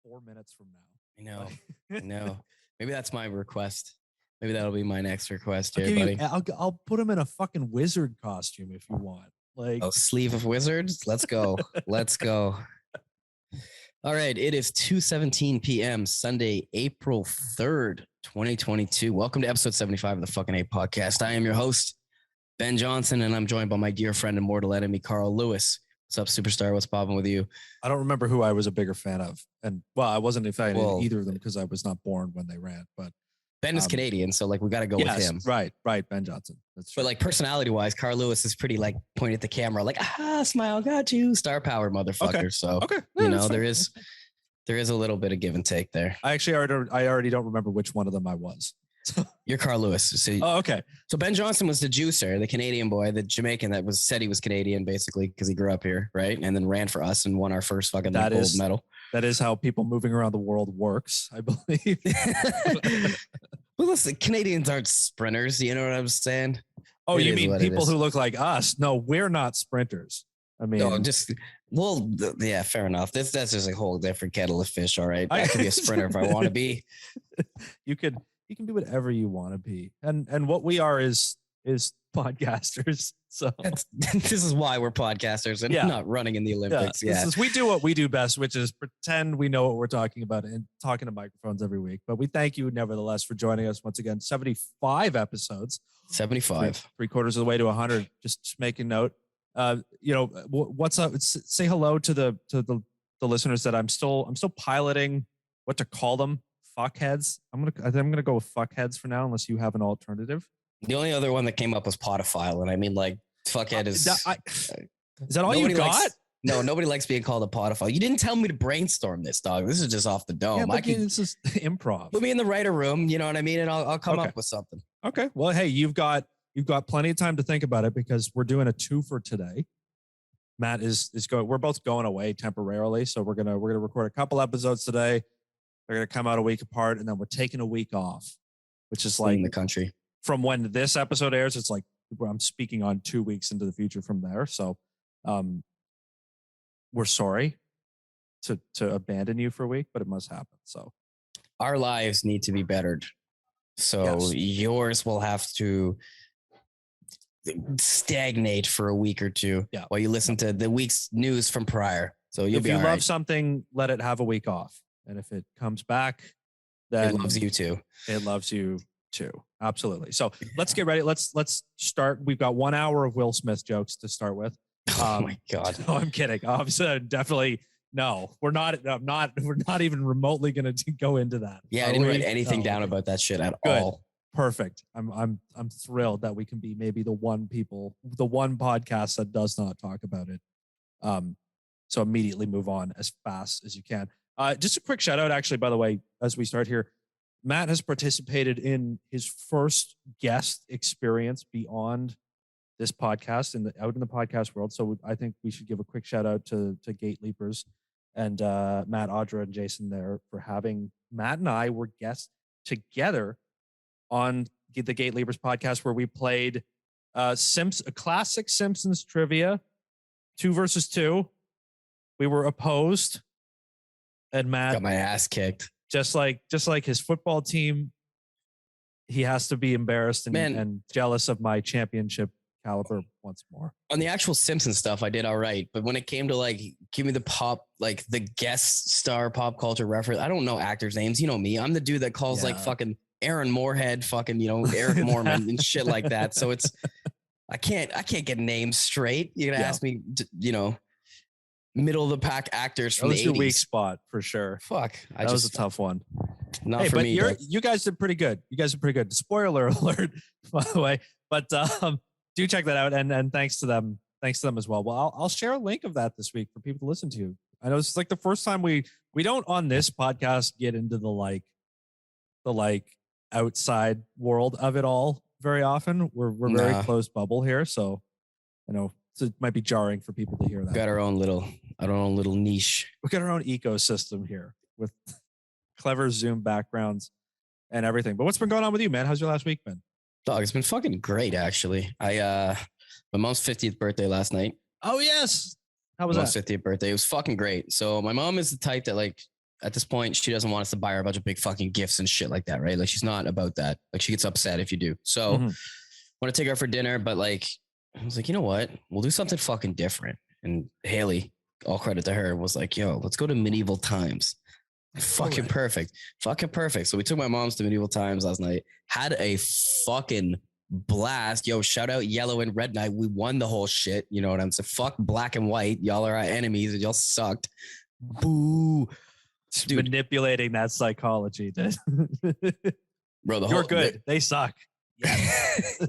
4 minutes from now. I know. I know. Maybe that's my request. Maybe that'll be my next request I'll here, buddy. I'll put him in a fucking wizard costume if you want. Like, oh, sleeve of wizards. Let's go. Let's go. All right. It is 2:17 p.m. Sunday, April 3rd, 2022. Welcome to episode 75 of the fuckineh podcast. I am your host, Ben Johnson, and I'm joined by my dear friend and mortal enemy, Carl Lewis. What's up, superstar? What's popping with you? I don't remember who I was a bigger fan of. And well, I wasn't a fan of either of them because I was not born when they ran. But Ben is Canadian, so like we got to go with him. Right, Ben Johnson. That's true. But like personality-wise, Carl Lewis is pretty like point at the camera, like smile, got you, star power, motherfucker. Okay. So yeah, there is a little bit of give and take there. I already don't remember which one of them I was. You're Carl Lewis. So, okay. So Ben Johnson was the juicer, the Canadian boy, the Jamaican that said he was Canadian basically because he grew up here, right? And then ran for us and won our first fucking gold medal. That is how people moving around the world works, I believe. Well, listen, Canadians aren't sprinters. You know what I'm saying? Oh, you mean people who look like us? No, we're not sprinters. I mean, yeah, fair enough. That's just a whole different kettle of fish. All right, I could be a sprinter if I want to be. You can do whatever you want to be, and what we are is podcasters. So this is why we're podcasters and not running in the Olympics. Yeah. We do what we do best, which is pretend we know what we're talking about and talking to microphones every week. But we thank you nevertheless for joining us once again. 75 episodes. 75. Three quarters of the way to 100. Just making note. What's up? Say hello to the listeners that I'm still piloting what to call them. Fuckheads. I'm gonna go with fuckheads for now, unless you have an alternative. The only other one that came up was podophile, and I mean, like, fuckhead is. Is that all you got? No, nobody likes being called a podophile. You didn't tell me to brainstorm this, dog. This is just off the dome. Yeah, this is improv. Put me in the writer room, you know what I mean, and I'll come up with something. Okay. Well, hey, you've got plenty of time to think about it because we're doing a 2 for today. Matt is going. We're both going away temporarily, so we're gonna record a couple episodes today. They're gonna come out a week apart, and then we're taking a week off, which is like in the country. From when this episode airs, it's like I'm speaking on 2 weeks into the future from there. So we're sorry to abandon you for a week, but it must happen. So our lives need to be bettered. So yours will have to stagnate for a week or two while you listen to the week's news from prior. So if you love something, let it have a week off. And if it comes back, then it loves you too. It loves you too. Absolutely. So let's get ready. Let's start. We've got 1 hour of Will Smith jokes to start with. Oh my God. No, I'm kidding. Obviously, definitely. No, we're not even remotely going to go into that. Yeah. I didn't write anything down about that shit at all. Perfect. I'm thrilled that we can be maybe the one podcast that does not talk about it. So immediately move on as fast as you can. Just a quick shout out, actually, by the way, as we start here, Matt has participated in his first guest experience beyond this podcast out in the podcast world. So I think we should give a quick shout out to Gate Leapers and Matt, Audra, and Jason there for having Matt and I were guests together on the Gate Leapers podcast, where we played a classic Simpsons trivia, 2 versus 2. We were opposed, and Matt got my ass kicked. Just like his football team, he has to be embarrassed and jealous of my championship caliber once more. On the actual Simpsons stuff, I did all right, but when it came to like give me the the guest star pop culture reference, I don't know actors' names. You know me, I'm the dude that calls like fucking Aaron Moorhead, fucking Eric Mormon and shit like that. So it's I can't get names straight. You're gonna ask me, middle of the pack actors from the 80s. That was your weak spot for sure. Fuck, that was a tough one. Not for me. You guys did pretty good. Spoiler alert, by the way. But do check that out, and thanks to them as well. Well, I'll share a link of that this week for people to listen to. I know it's like the first time we don't on this podcast get into the outside world of it all very often. We're very closed bubble here, so it might be jarring for people to hear that. We got our own little niche. We got our own ecosystem here with clever Zoom backgrounds and everything. But what's been going on with you, man? How's your last week been? Dog, it's been fucking great, actually. My mom's 50th birthday last night. Oh yes. How was that? 50th birthday. It was fucking great. So my mom is the type that like at this point, she doesn't want us to buy her a bunch of big fucking gifts and shit like that, right? Like she's not about that. Like she gets upset if you do. So want to take her for dinner, but like I was like, you know what? We'll do something fucking different. And Haley, all credit to her, was like, yo, let's go to medieval times. Fucking perfect. Fucking perfect. So we took my mom's to medieval times last night. Had a fucking blast. Yo, shout out Yellow and Red Night. We won the whole shit. You know what I'm saying? Fuck black and white. Y'all are our enemies and y'all sucked. Boo. Dude. Manipulating that psychology, dude. Bro, you're good. They suck. Yes.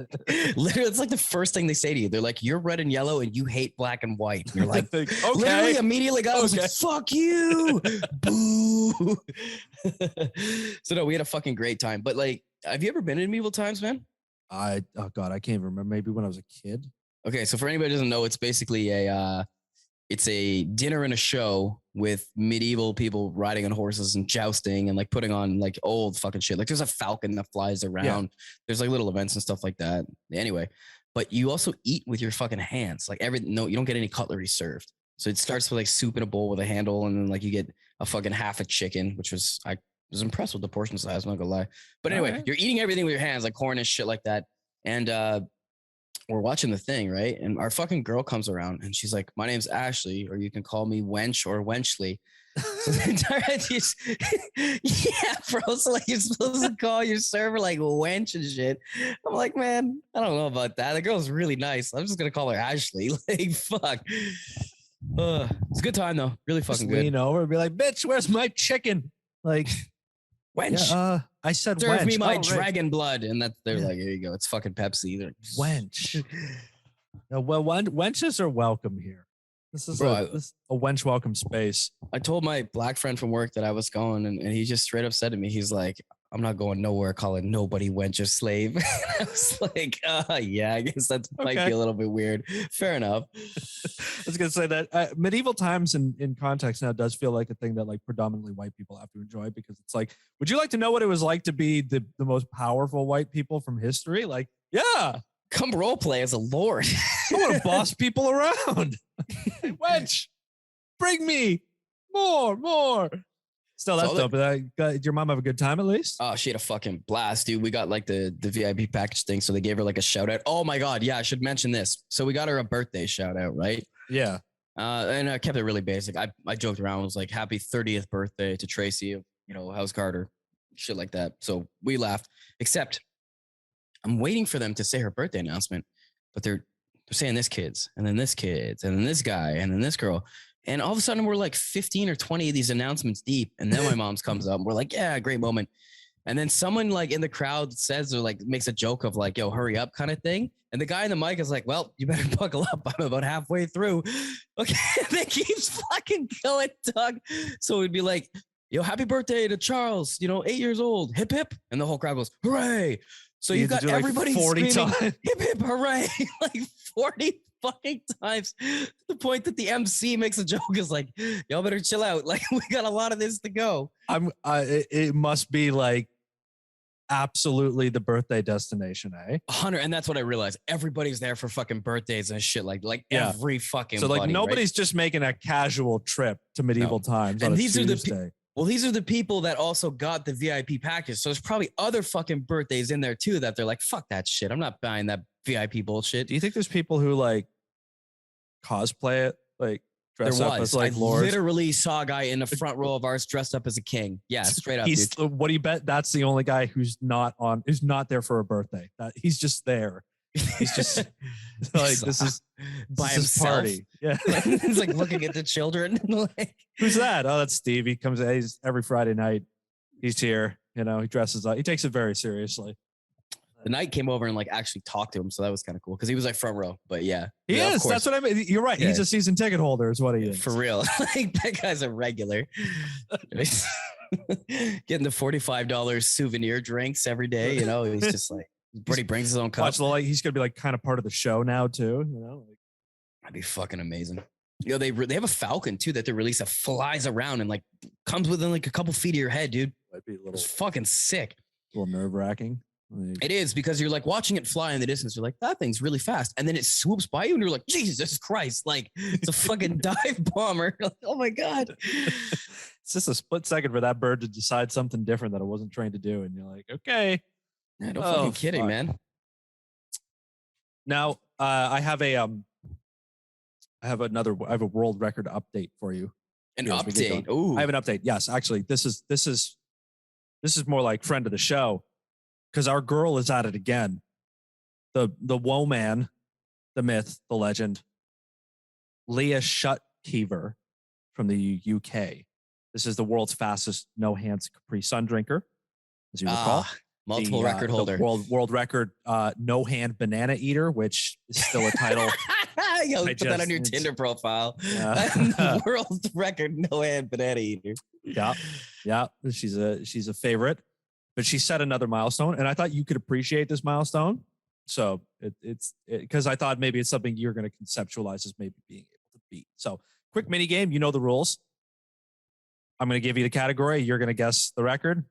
Literally, it's like the first thing they say to you. They're like, you're red and yellow and you hate black and white. And you're like, okay. Literally immediately got was like, fuck you. Boo. So no, we had a fucking great time. But like, have you ever been in medieval times, man? Oh God, I can't remember. Maybe when I was a kid. Okay, so for anybody who doesn't know, it's basically it's a dinner and a show with medieval people riding on horses and jousting and like putting on like old fucking shit. Like there's a falcon that flies around. Yeah. There's like little events and stuff like that. Anyway, but you also eat with your fucking hands. Like you don't get any cutlery served. So it starts with like soup in a bowl with a handle, and then like you get a fucking half a chicken, which I was impressed with the portion size. I'm not gonna lie. But anyway, You're eating everything with your hands, like corn and shit like that. And we're watching the thing, right? And our fucking girl comes around and she's like, my name's Ashley, or you can call me Wench or Wenchly. So the entire yeah, bro. So like you're supposed to call your server like Wench and shit. I'm like, man, I don't know about that. The girl's really nice. I'm just gonna call her Ashley. Like, fuck. It's a good time though. Really fucking good. Lean over and be like, bitch, where's my chicken? Like, Wench. Yeah, I said serve wench. me my dragon blood, and they're like, here you go. It's fucking Pepsi. They're wench. No, well, wenches are welcome here. This is a wench welcome space. I told my black friend from work that I was going, and he just straight up said to me, he's like, I'm not going nowhere calling nobody wench or slave. I was like, yeah, I guess that might be a little bit weird. Fair enough. I was going to say that medieval times in context now does feel like a thing that like predominantly white people have to enjoy, because it's like, would you like to know what it was like to be the most powerful white people from history? Like, yeah. Come role play as a lord. I want to boss people around. Hey, wench, bring me more. Still, that's dope. Did your mom have a good time at least? Oh, she had a fucking blast, dude. We got like the VIP package thing, so they gave her like a shout out. Oh my God, yeah, I should mention this. So we got her a birthday shout out, right? Yeah. And I kept it really basic. I joked around, was like, happy 30th birthday to Tracy, House Carter, shit like that. So we laughed, except I'm waiting for them to say her birthday announcement, but they're saying this kid's, and then this kid's, and then this guy, and then this girl. And all of a sudden we're like 15 or 20 of these announcements deep. And then my mom's comes up and we're like, yeah, great moment. And then someone like in the crowd says, or like makes a joke of like, yo, hurry up kind of thing. And the guy in the mic is like, well, you better buckle up. I'm about halfway through. Okay. And it keeps fucking going, Doug. So we'd be like, yo, happy birthday to Charles, 8 years old, hip, hip. And the whole crowd goes, hooray. So you've got everybody like 40 screaming, times. Hip, hip, hooray. Like 40 fucking times. The point that the MC makes a joke is like, y'all better chill out. Like we got a lot of this to go. It must be like absolutely the birthday destination, eh? 100, and that's what I realized. Everybody's there for fucking birthdays and shit. Like every fucking. So like nobody's just making a casual trip to medieval times. And on these Tuesday. are these are the people that also got the VIP package. So there's probably other fucking birthdays in there too that they're like, fuck that shit. I'm not buying that VIP bullshit. Do you think there's people who like cosplay it, like dress up as like lords? I literally saw a guy in the front row of ours dressed up as a king. Yeah, straight up. Dude. What do you bet? That's the only guy who's not there for a birthday. He's just there. He's just like this is by himself. Party. Yeah, he's like looking at the children. Like, who's that? Oh, that's Steve. He comes. He's every Friday night. He's here. He dresses up. He takes it very seriously. The knight came over and like actually talked to him, so that was kind of cool because he was like front row. But yeah, he is. That's what I mean. You're right. Yeah. He's a season ticket holder, is what he is for real. Like that guy's a regular. Getting the $45 souvenir drinks every day. He's just like. Brady brings his own cup. Watch the light. He's gonna be like kind of part of the show now too. That'd be fucking amazing. They have a falcon too that they release that flies around and like comes within like a couple feet of your head, dude. Might be it's fucking sick. A little nerve wracking. It is because you're like watching it fly in the distance. You're like, that thing's really fast, and then it swoops by you, and you're like, Jesus Christ! Like it's a fucking dive bomber. Like, oh my God. It's just a split second for that bird to decide something different that it wasn't trained to do, and you're like, okay. Yeah, no fucking kidding, man. Now, I have a world record update for you. An update. Ooh. I have an update. Yes, actually, this is more like friend of the show, because our girl is at it again. The woman, the myth, the legend, Leah Shutkever from the UK. This is the world's fastest no hands Capri Sun drinker, as you recall. Multiple record holder. World record no hand banana eater, which is still a title. Yo, put that on your Tinder profile. World record no hand banana eater. Yeah. She's a favorite, but she set another milestone, and I thought you could appreciate this milestone. So it's because I thought maybe it's something you're going to conceptualize as maybe being able to beat. So quick mini game. You know the rules. I'm going to give you the category. You're going to guess the record.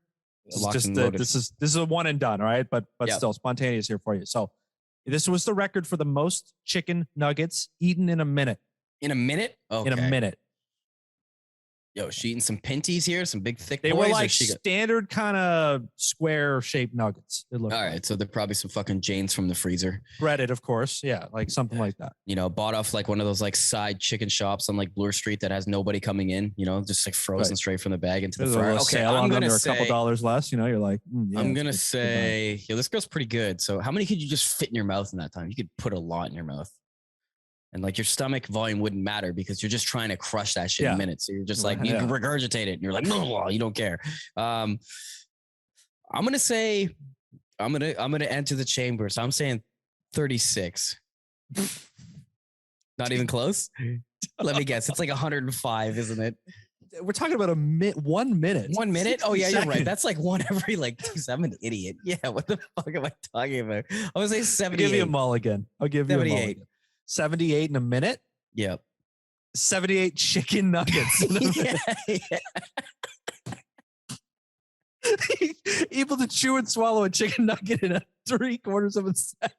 This is a one and done. All right, but still spontaneous here for you. So this was the record for the most chicken nuggets eaten in a minute. In a minute? Okay. In a minute. Yo, she eating some pinties here, some big thick They boys, were like standard kind of square shaped nuggets. It looked all right, so they're probably some fucking Janes from the freezer. Breaded, of course. Yeah, like something like that. You know, bought off like one of those like side chicken shops on like Bloor Street that has nobody coming in, you know, just like frozen straight from the bag into the fryer. Okay, I'm going to say a couple dollars less, you know, you're like, I'm going to say, yo, this girl's pretty good. So how many could you just fit in your mouth in that time? You could put a lot in your mouth. And like your stomach volume wouldn't matter because you're just trying to crush that shit in minutes. So you're just like, you can regurgitate it and you're like, no, you don't care. I'm going to say, I'm going to enter the chamber. So I'm saying 36. Not even close. Let me guess. It's like 105, isn't it? We're talking about 1 minute. 1 minute? Oh yeah, you're right. That's like one every like 2 seconds. I'm an idiot. Yeah. What the fuck am I talking about? I was say 78. I'll give you a mulligan. 78 in a minute? Yep. 78 chicken nuggets in a minute. Able to chew and swallow a chicken nugget in a 3/4 of a second.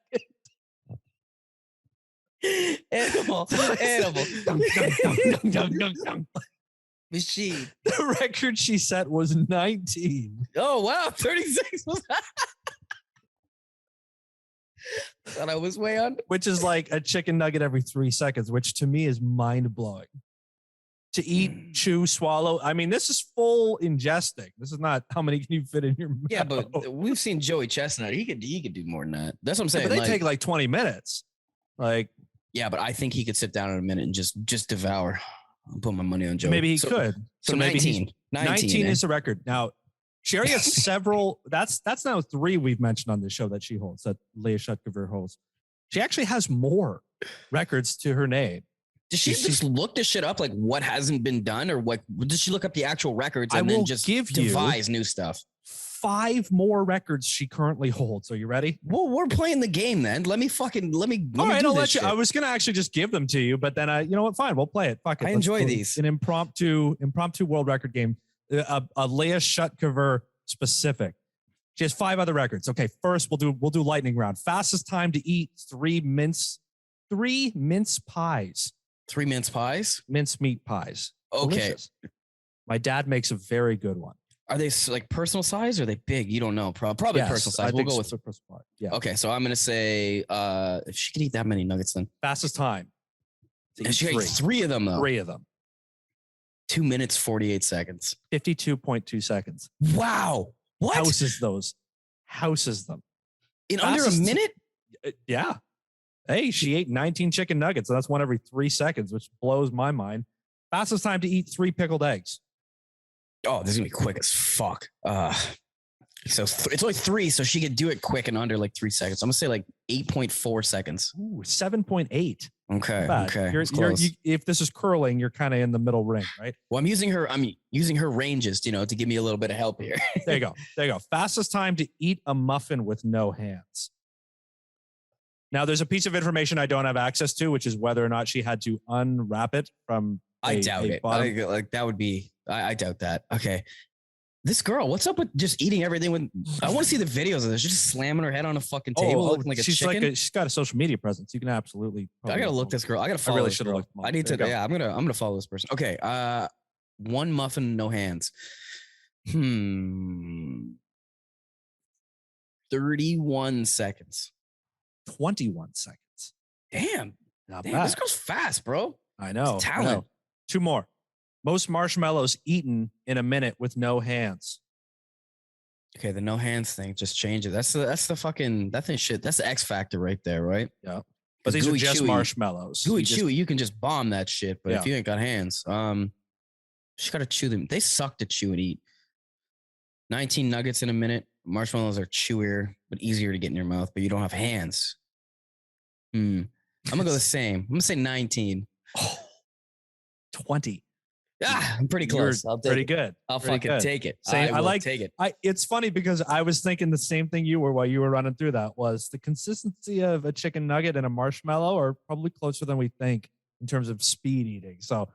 Animal. Machine. The record she set was 19. Oh, wow. 36 was thought I was way on. Which is like a chicken nugget every 3 seconds, which to me is mind blowing. To eat, chew, swallow. I mean, this is full ingesting. This is not how many can you fit in your mouth. Yeah, but we've seen Joey Chestnut. He could do more than that. That's what I'm saying. Yeah, but they take like 20 minutes. Like, yeah, but I think he could sit down in a minute and just devour. I'll put my money on Joey. Maybe he could. So maybe 19 is the record. Now, she already has several. That's now 3 we've mentioned on this show that she holds, that Leah Shutkever holds. She actually has more records to her name. Does she just look this shit up, like what hasn't been done, or what? Does she look up the actual records and then just devise new stuff? 5 more records she currently holds. Are you ready? Well, we're playing the game then. Let me. All right, I'll let you. I was gonna actually just give them to you, but then you know what? Fine, we'll play it. Fuck it. I enjoy these. An impromptu world record game. A Leah Shutkever specific. She has 5 other records. Okay, first we'll do lightning round. Fastest time to eat 3 mince pies. 3 mince pies? Mince meat pies. Okay. Delicious. My dad makes a very good one. Are they like personal size or are they big? You don't know. Probably personal size. We'll go with personal size. Yeah. Okay, so I'm gonna say if she could eat that many nuggets, then fastest time. And she ate 3 of them though. 3 of them. 2 minutes 48 seconds. 52.2 seconds. Wow. What? Houses them. In under a minute? Yeah. Hey, she ate 19 chicken nuggets. So that's one every 3 seconds, which blows my mind. Fastest time to eat 3 pickled eggs. Oh, this is gonna be quick as fuck. So it's only 3, so she could do it quick in under like 3 seconds. I'm gonna say like 8.4 seconds. Ooh, 7.8. Okay. Okay. If this is curling, you're kind of in the middle ring, right? Well, I'm using her ranges, to give me a little bit of help here. There you go. Fastest time to eat a muffin with no hands. Now, there's a piece of information I don't have access to, which is whether or not she had to unwrap it from. I doubt it. Like that would be. I doubt that. Okay. This girl, what's up with just eating everything? I want to see the videos of this. She's just slamming her head on a fucking table, looking like a chicken. She's got a social media presence. You can absolutely. I gotta look this girl. I gotta follow. I really should have looked. I need to. Yeah, I'm gonna follow this person. Okay. one muffin, no hands. 31 seconds. 21 seconds. Damn. Not Damn, bad. this goes fast, bro. I know. It's talent. I know. 2 more. Most marshmallows eaten in a minute with no hands. Okay, the no hands thing, just change it. That's the fucking that thing shit. That's the X factor right there, right? Yeah. But these are just marshmallows. Gooey chewy, you can just bomb that shit. But if Yeah. you ain't got hands, just gotta chew them. They suck to chew and eat. 19 nuggets in a minute. Marshmallows are chewier, but easier to get in your mouth, but you don't have hands. I'm gonna go the same. I'm gonna say 19. 20. I'm pretty close. I'll take pretty it. good. I'll Pretty fucking good. take it. Same, I like take it. It's funny because I was thinking the same thing you were while you were running through that. Was the consistency of a chicken nugget and a marshmallow are probably closer than we think in terms of speed eating. So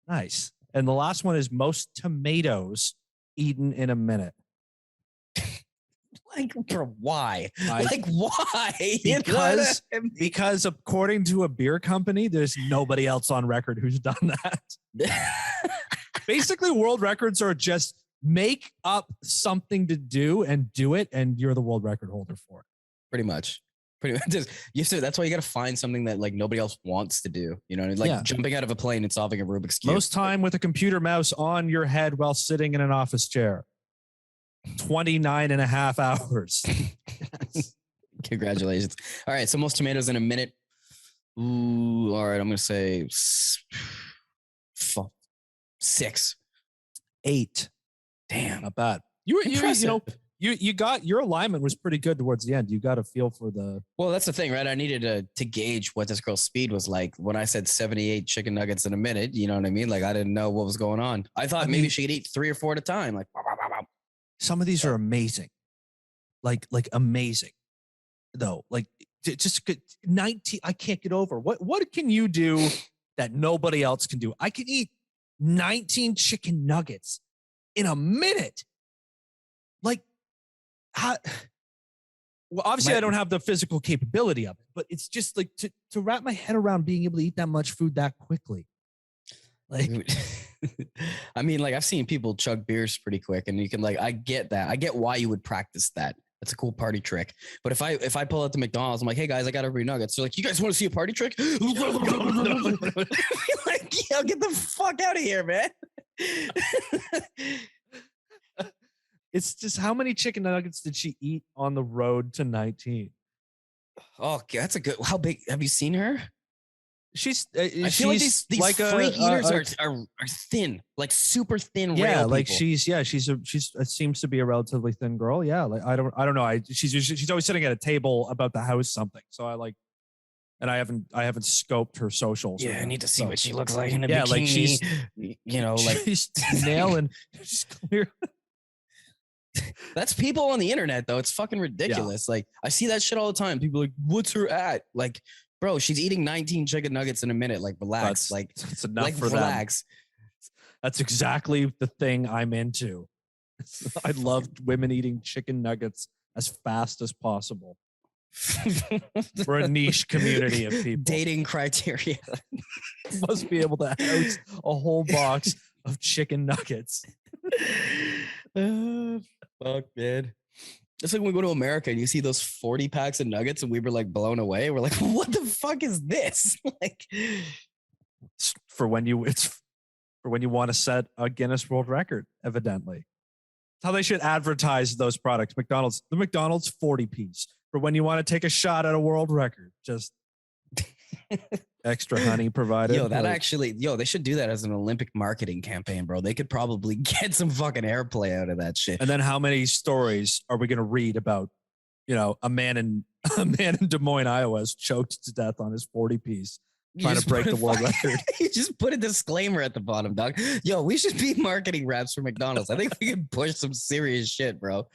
nice. And the last one is most tomatoes eaten in a minute. Like, for why? Why? Because according to a beer company, there's nobody else on record who's done that. Basically, world records are just make up something to do and do it, and you're the world record holder for it. Pretty much. That's why you got to find something that like nobody else wants to do. You know, like jumping out of a plane and solving a Rubik's Cube. Most time with a computer mouse on your head while sitting in an office chair. 29 and a half hours. Yes. Congratulations. All right. So most tomatoes in a minute. Ooh, all right. I'm going to say 6. 8. Damn. Not bad. You got your alignment was pretty good towards the end. You got a feel for the. Well, that's the thing, right? I needed to gauge what this girl's speed was like. When I said 78 chicken nuggets in a minute, you know what I mean? Like I didn't know what was going on. I thought maybe she could eat 3 or 4 at a time. Like, some of these are amazing, like amazing, though. Like just 19. I can't get over what can you do that nobody else can do? I can eat 19 chicken nuggets in a minute. Like, how? Well, obviously, I don't have the physical capability of it, but it's just like to wrap my head around being able to eat that much food that quickly. Like, I mean, like I've seen people chug beers pretty quick, and you can like, I get that. I get why you would practice that. That's a cool party trick. But if I pull out the McDonald's, I'm like, hey guys, I got every nugget. So like, you guys want to see a party trick? Like, yo, get the fuck out of here, man. it's just how many chicken nuggets did she eat on the road to 19? Oh, that's a good. How big? Have you seen her? She's. I feel like these like freak eaters are thin, like super thin. Yeah, like people. she's seems to be a relatively thin girl. Yeah, like I don't know. She's always sitting at a table about the house something. So I like, and I haven't scoped her socials. Yeah, I need to see what she looks like in a bikini. Like she's, like she's nailing. She's clear. That's people on the internet though. It's fucking ridiculous. Yeah. Like I see that shit all the time. People are like, what's her at? Like, bro, she's eating 19 chicken nuggets in a minute. Like, relax. That's enough like, for relax. Them. That's exactly the thing I'm into. I love women eating chicken nuggets as fast as possible. We're a niche community of people. Dating criteria. Must be able to house a whole box of chicken nuggets. Fuck, man. It's like when we go to America and you see those 40 packs of nuggets and we were like blown away. We're like, what the fuck is this? Like, it's for when you want to set a Guinness World Record, evidently. That's how they should advertise those products. McDonald's, the McDonald's 40 piece for when you want to take a shot at a world record. Just extra honey provided. They should do that as an Olympic marketing campaign, bro. They could probably get some fucking airplay out of that shit. And then how many stories are we going to read about, a man in Des Moines, Iowa is choked to death on his 40 piece trying to break the world record. You just put a disclaimer at the bottom, dog. Yo, we should be marketing raps for McDonald's. I think we can push some serious shit, bro.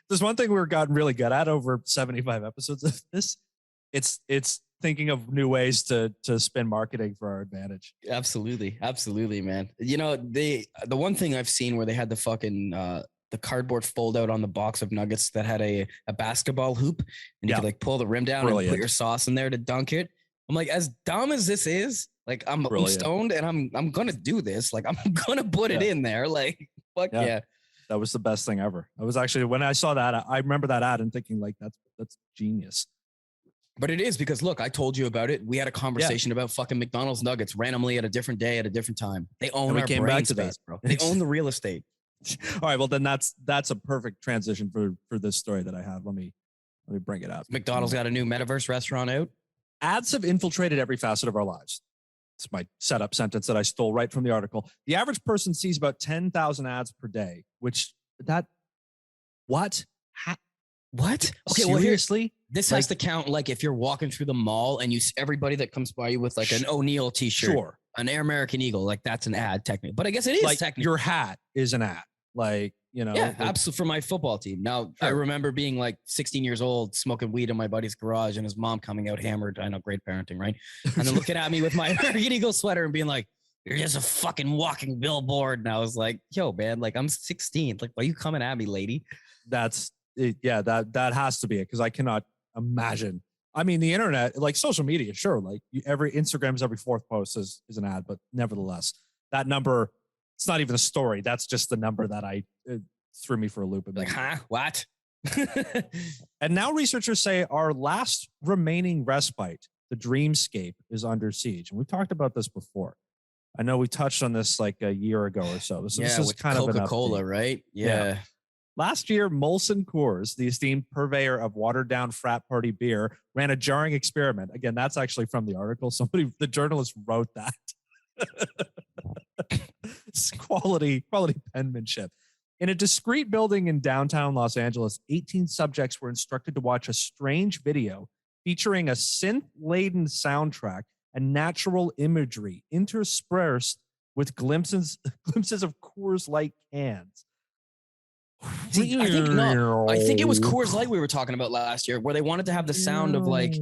There's one thing we've gotten really good at over 75 episodes of this. It's thinking of new ways to spin marketing for our advantage. Absolutely, man. The one thing I've seen where they had the fucking the cardboard fold out on the box of nuggets that had a basketball hoop, and you could like pull the rim down and put your sauce in there to dunk it. I'm like, as dumb as this is, Like I'm Brilliant. stoned and I'm gonna do this. Like I'm gonna put it in there. Like fuck yeah. That was the best thing ever. I was actually, when I saw that, I remember that ad and thinking like, that's genius. But it is because look, I told you about it. We had a conversation about fucking McDonald's nuggets randomly at a different day at a different time. They own our brain space, bro. They own the real estate. All right, well then that's a perfect transition for this story that I have. Let me bring it up. McDonald's got a new metaverse restaurant out. Ads have infiltrated every facet of our lives. It's my setup sentence that I stole right from the article. The average person sees about 10,000 ads per day, which what? What? Okay, seriously? Well, this has to count like if you're walking through the mall and you everybody that comes by you with like an O'Neal t-shirt, sure, an Air American Eagle, like that's an ad technically. But I guess it is like technically. Your hat is an ad. Like, you know. Yeah, like, absolutely, for my football team. Now, sure. I remember being like 16 years old, smoking weed in my buddy's garage and his mom coming out hammered. I know, great parenting, right? And then looking at me with my American Eagle sweater and being like, you're just a fucking walking billboard. And I was like, yo, man, like I'm 16. Like, why are you coming at me, lady? That's it. Yeah, that has to be it because I cannot imagine. I mean, the internet, like social media, sure. Like every Instagram's every fourth post is an ad, but nevertheless, that number, it's not even a story. That's just the number that threw me for a loop. Like, huh? What? And now researchers say our last remaining respite, the dreamscape, is under siege. And we've talked about this before. I know we touched on this like a year ago or so. So this is kind of Coca-Cola, right? Yeah. Last year, Molson Coors, the esteemed purveyor of watered-down frat party beer, ran a jarring experiment. Again, that's actually from the article. The journalist wrote that. It's quality penmanship. In a discreet building in downtown Los Angeles, 18 subjects were instructed to watch a strange video featuring a synth-laden soundtrack and natural imagery interspersed with glimpses of Coors Light cans. See, I think it was Coors Light we were talking about last year, where they wanted to have the sound of like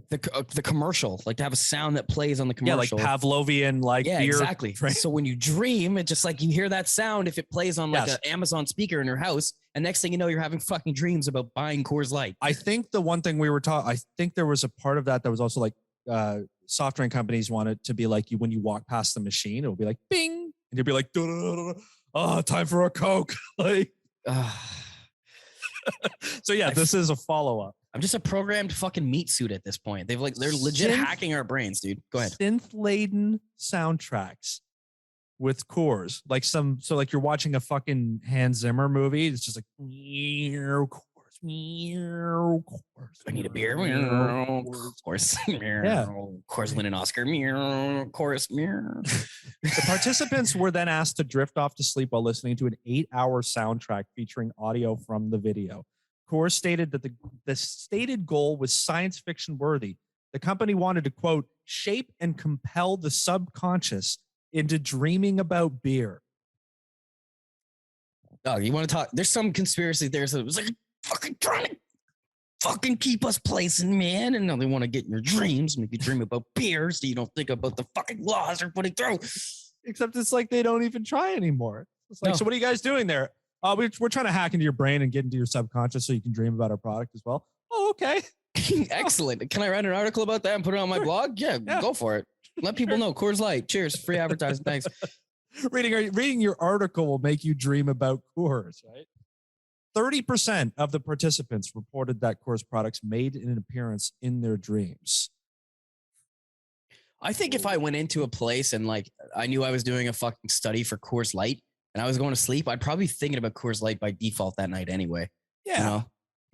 the commercial, like to have a sound that plays on the commercial. Yeah, like Pavlovian, like beer. Exactly. Right? So when you dream, it just like you hear that sound if it plays on like an Amazon speaker in your house, and next thing you know, you're having fucking dreams about buying Coors Light. I think the one thing we were taught, I think there was a part of that was also like soft drink companies wanted to be like you when you walk past the machine, it'll be like bing, and you'll be like, oh, time for a Coke, like. So yeah, this is a follow-up. I'm just a programmed fucking meat suit at this point. They're legit hacking our brains, dude. Go ahead. Synth-laden soundtracks with Coors, like you're watching a fucking Hans Zimmer movie. It's just like Coors. I need a beer. Coors. Yeah. Coors win an Oscar. Coors. The participants were then asked to drift off to sleep while listening to an 8-hour soundtrack featuring audio from the video. Coors stated that the stated goal was science fiction worthy. The company wanted to, quote, shape and compel the subconscious into dreaming about beer. Oh, you want to talk? There's some conspiracy there. So it was like fucking trying to fucking keep us placing, man. And now they want to get in your dreams, make you dream about beer so you don't think about the fucking laws they're putting through. Except it's like they don't even try anymore. It's like, so what are you guys doing there? We're trying to hack into your brain and get into your subconscious so you can dream about our product as well. Oh, okay. Excellent. Can I write an article about that and put it on my blog? Yeah, go for it. Let people know. Coors Light. Cheers. Free advertising. Thanks. Reading your article will make you dream about Coors, right? 30% of the participants reported that Coors products made an appearance in their dreams. I think if I went into a place and like I knew I was doing a fucking study for Coors Light and I was going to sleep, I'd probably be thinking about Coors Light by default that night anyway. Yeah. You know?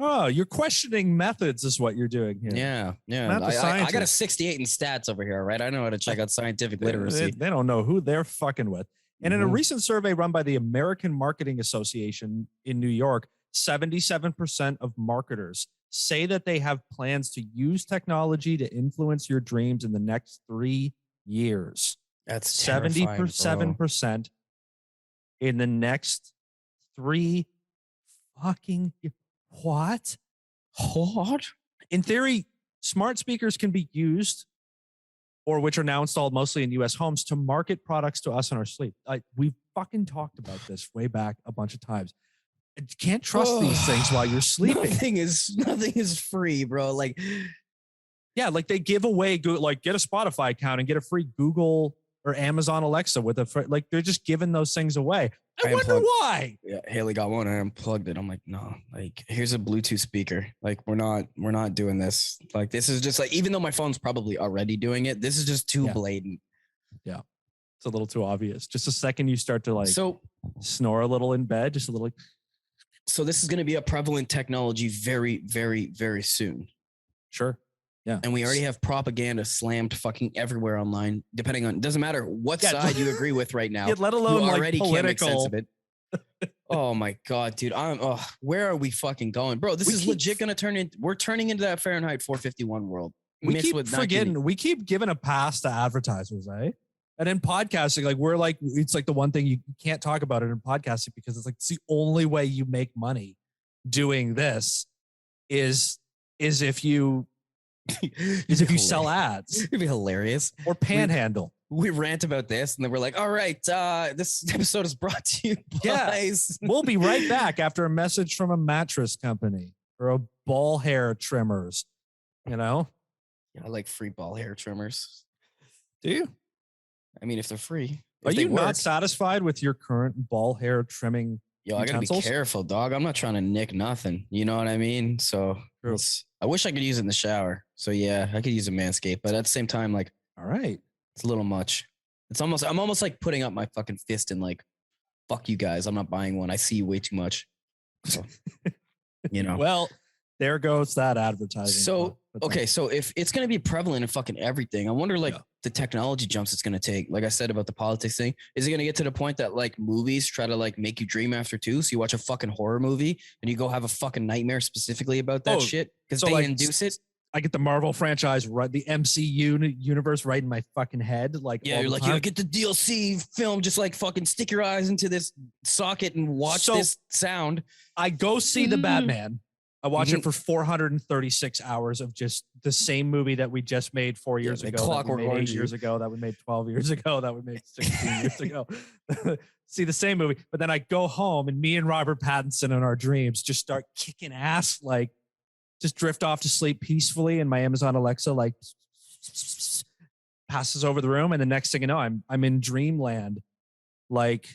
Oh, you're questioning methods is what you're doing here. Yeah. Yeah. I got a 68 in stats over here, right? I know how to check out scientific literacy. They don't know who they're fucking with. And in a recent survey run by the American Marketing Association in New York, 77% of marketers say that they have plans to use technology to influence your dreams in the next 3 years. That's 77% in the next 3 fucking years. What? In theory, smart speakers can be used, or which are now installed mostly in U.S. homes, to market products to us in our sleep. We've fucking talked about this way back a bunch of times. You can't trust these things while you're sleeping. Nothing is free, bro. Like, Yeah, like they give away like get a Spotify account and get a free Google or Amazon Alexa with like they're just giving those things away. I wonder why. Yeah, Haley got one and I unplugged it. I'm like, no, like here's a Bluetooth speaker. Like we're not doing this. Like this is just like, even though my phone's probably already doing it, this is just too blatant. Yeah, it's a little too obvious. Just a second you start to like snore a little in bed, just a little. So this is going to be a prevalent technology very, very, very soon. Sure. Yeah. And we already have propaganda slammed fucking everywhere online, depending on, doesn't matter what side you agree with right now. Yeah, let alone you already can't make sense political. of it. Oh my God, dude. Where are we fucking going? Bro, this is legit going to turn into, we're turning into that Fahrenheit 451 world. We keep forgetting, we keep giving a pass to advertisers, eh? And in podcasting, like we're like, it's like the one thing you can't talk about it in podcasting because it's like, it's the only way you make money doing this is if you sell ads. It'd be hilarious. Or panhandle. We rant about this and then we're like, all right, this episode is brought to you by... We'll be right back after a message from a mattress company or a ball hair trimmers, you know? Yeah, I like free ball hair trimmers. Do you? I mean, if they're free. Are you not satisfied with your current ball hair trimming? Yo, I gotta be careful, dog. I'm not trying to nick nothing. You know what I mean? So I wish I could use it in the shower. So yeah, I could use a Manscaped, but at the same time, like, all right, it's a little much. I'm almost like putting up my fucking fist and like, fuck you guys. I'm not buying one. I see you way too much. So, you know. Well, there goes that advertising. So, okay. So if it's going to be prevalent in fucking everything, I wonder like the technology jumps it's going to take. Like I said about the politics thing, is it going to get to the point that like movies try to like make you dream after two? So you watch a fucking horror movie and you go have a fucking nightmare specifically about that shit because they induce it. I get the Marvel franchise, right? The MCU universe right in my fucking head. Like, yeah, you're like, yo, get the DLC film, just like fucking stick your eyes into this socket and watch this sound. I go see the Batman. I watch it for 436 hours of just the same movie that we just made 4 years ago. Clockwork Orange 8 years ago. That we made 12 years ago. That we made 16 years ago. See the same movie. But then I go home and me and Robert Pattinson in our dreams just start kicking ass, like just drift off to sleep peacefully. And my Amazon Alexa like passes over the room. And the next thing you know, I'm in dreamland, like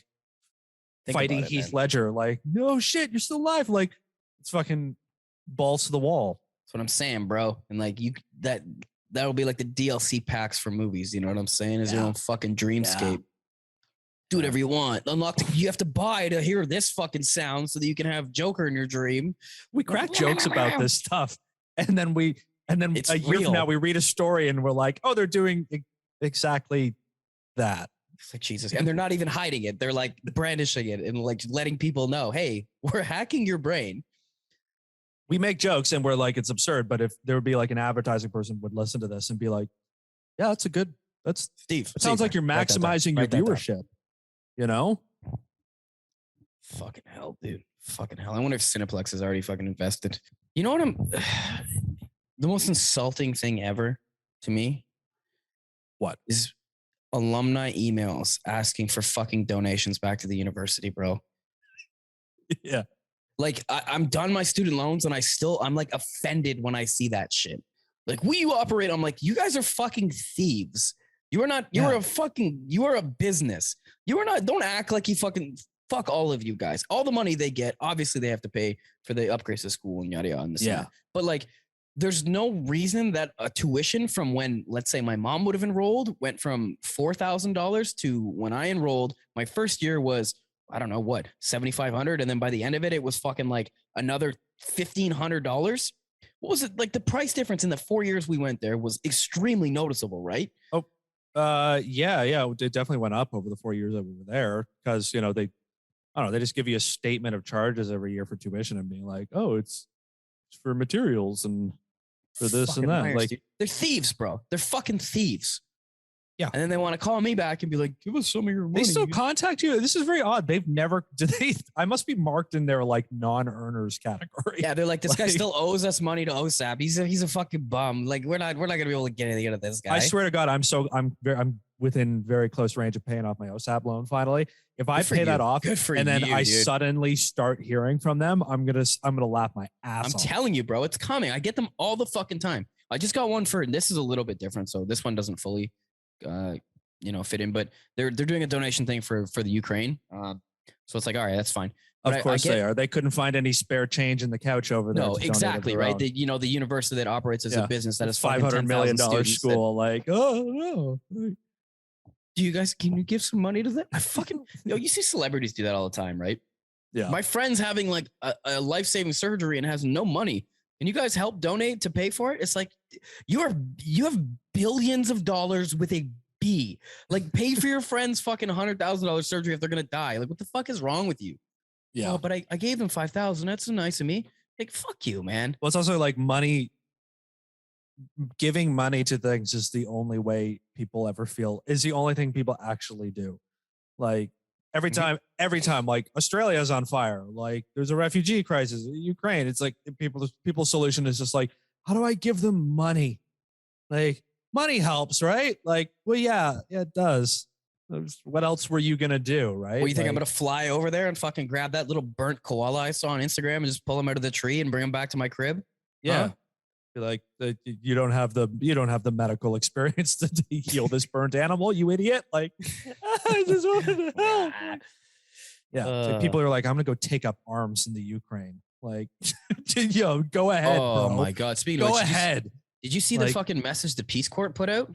fighting Heath Ledger. Like, no shit, you're still alive. Like it's fucking balls to the wall. That's what I'm saying, bro. And like that'll be like the DLC packs for movies. You know what I'm saying? Is your own fucking dreamscape. Do whatever you want. Unlock you have to buy to hear this fucking sound so that you can have Joker in your dream. We crack jokes about this stuff. And then it's a year from now we read a story and we're like, oh, they're doing exactly that. It's like Jesus. And they're not even hiding it. They're like brandishing it and like letting people know, hey, we're hacking your brain. We make jokes and we're like, it's absurd. But if there would be like an advertising person would listen to this and be like, yeah, that's Steve. It sounds like you're maximizing your viewership, you know? Fucking hell, dude. Fucking hell. I wonder if Cineplex has already fucking invested. You know what the most insulting thing ever to me? What? Is alumni emails asking for fucking donations back to the university, bro. Yeah. Like I'm done my student loans and I'm like offended when I see that shit. Like you operate, I'm like, you guys are fucking thieves. You are not, you are a business. You are not, don't act like you fucking, fuck all of you guys. All the money they get, obviously they have to pay for the upgrades to school and yada yada. And this and that. But like, there's no reason that a tuition from when, let's say my mom would have enrolled went from $4,000 to when I enrolled, my first year was, I don't know what, $7,500. And then by the end of it, it was fucking like another $1,500. What was it? Like the price difference in the 4 years we went there was extremely noticeable, right? Oh, yeah. It definitely went up over the 4 years that we were there because, you know, they just give you a statement of charges every year for tuition and being like, oh, it's for materials and for this fucking and that. Liars, like dude. They're thieves, bro. They're fucking thieves. Yeah. And then they want to call me back and be like, give us some of your money. They still contact you. This is very odd. They've never, I must be marked in their like non-earners category. Yeah. They're like, this guy still owes us money to OSAP. He's a fucking bum. Like we're not going to be able to get anything out of this guy. I swear to God, I'm within very close range of paying off my OSAP loan finally. If I pay that off and then I suddenly start hearing from them, I'm going to laugh my ass off. I'm telling you, bro, it's coming. I get them all the fucking time. I just got one for, this is a little bit different. So this one doesn't fully, fit in, but they're doing a donation thing for the Ukraine. So it's like, all right, that's fine. But Of course they are. They couldn't find any spare change in the couch over there. No, exactly, right? The university that operates as a business that is $500 million school. Like, oh no. Can you give some money to that? I fucking, you see celebrities do that all the time, right? Yeah. My friend's having like a life-saving surgery and has no money. And you guys help donate to pay for it? It's like, you have billions of dollars with a B. Like, pay for your friend's fucking $100,000 surgery if they're going to die. Like, what the fuck is wrong with you? Yeah. Oh, but I gave them 5,000. That's so nice of me. Like, fuck you, man. Well, it's also like money. Giving money to things is the only way people ever feel, is the only thing people actually do. Like every time, like Australia's on fire, like there's a refugee crisis in Ukraine. It's like people's solution is just like, how do I give them money? Like money helps, right? Like, well, yeah, it does. What else were you gonna do, right? Well, you think I'm gonna fly over there and fucking grab that little burnt koala I saw on Instagram and just pull him out of the tree and bring him back to my crib? Yeah. Huh? Like you don't have the medical experience to heal this burnt animal, you idiot. Like, I just wanted to help. Yeah. So people are like, I'm gonna go take up arms in the Ukraine. Like, go ahead. Oh bro. My God. Speaking of which, ahead. Did you see the fucking message the Peace Corps put out?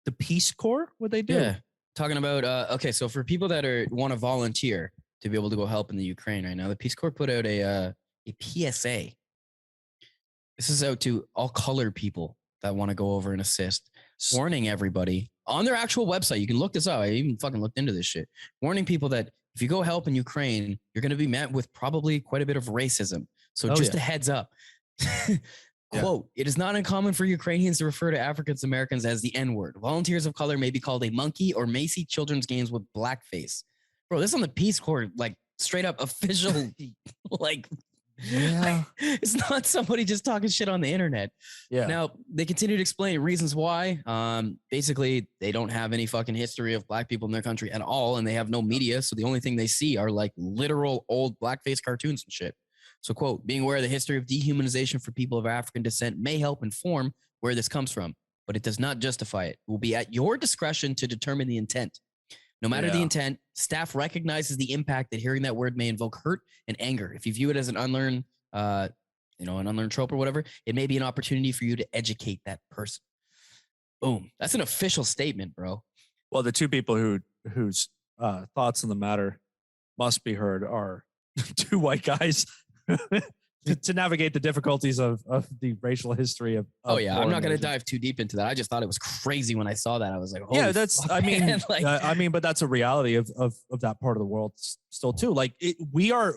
The Peace Corps? What they do? Yeah. Talking about okay, so for people that want to volunteer to be able to go help in the Ukraine right now, the Peace Corps put out a PSA. This is out to all colored people that want to go over and assist, warning everybody on their actual website. You can look this up. I even fucking looked into this shit. Warning people that if you go help in Ukraine, you're going to be met with probably quite a bit of racism. So just a heads up. Quote, it is not uncommon for Ukrainians to refer to African Americans as the N-word. Volunteers of color may be called a monkey or may see children's games with blackface. Bro, this is on the Peace Corps, like straight up official, like, yeah, it's not somebody just talking shit on the internet. Yeah. Now they continue to explain reasons why. Basically, they don't have any fucking history of black people in their country at all, and they have no media. So the only thing they see are like literal old blackface cartoons and shit. So, quote, being aware of the history of dehumanization for people of African descent may help inform where this comes from, but it does not justify it. It will be at your discretion to determine the intent. No matter the intent, staff recognizes the impact that hearing that word may invoke hurt and anger. If you view it as an unlearned, an unlearned trope or whatever, it may be an opportunity for you to educate that person. Boom. That's an official statement, bro. Well, the two people whose thoughts on the matter must be heard are two white guys to navigate the difficulties of the racial history of I'm not going to dive too deep into that. I just thought it was crazy when I saw that. I was like, yeah, that's, fuck, but that's a reality of that part of the world still too. Like we are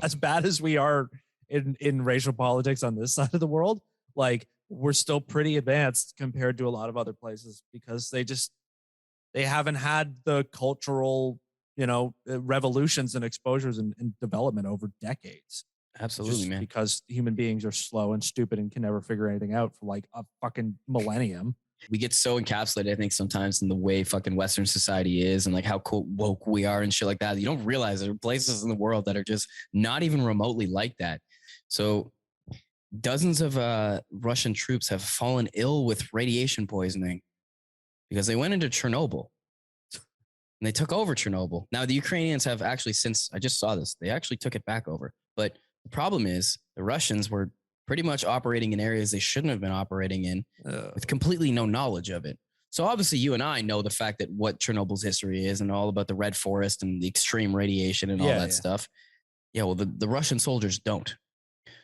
as bad as we are in racial politics on this side of the world. Like we're still pretty advanced compared to a lot of other places because they haven't had the cultural, revolutions and exposures and development over decades. Absolutely, man. Because human beings are slow and stupid and can never figure anything out for like a fucking millennium. We get so encapsulated, I think, sometimes in the way fucking Western society is and like how woke we are and shit like that. You don't realize there are places in the world that are just not even remotely like that. So dozens of Russian troops have fallen ill with radiation poisoning because they went into Chernobyl. And they took over Chernobyl. Now, the Ukrainians have actually, since I just saw this, they actually took it back over. But the problem is the Russians were pretty much operating in areas they shouldn't have been operating in with completely no knowledge of it. So obviously you and I know the fact that what Chernobyl's history is and all about the red forest and the extreme radiation and all that stuff. Yeah, well, the Russian soldiers don't.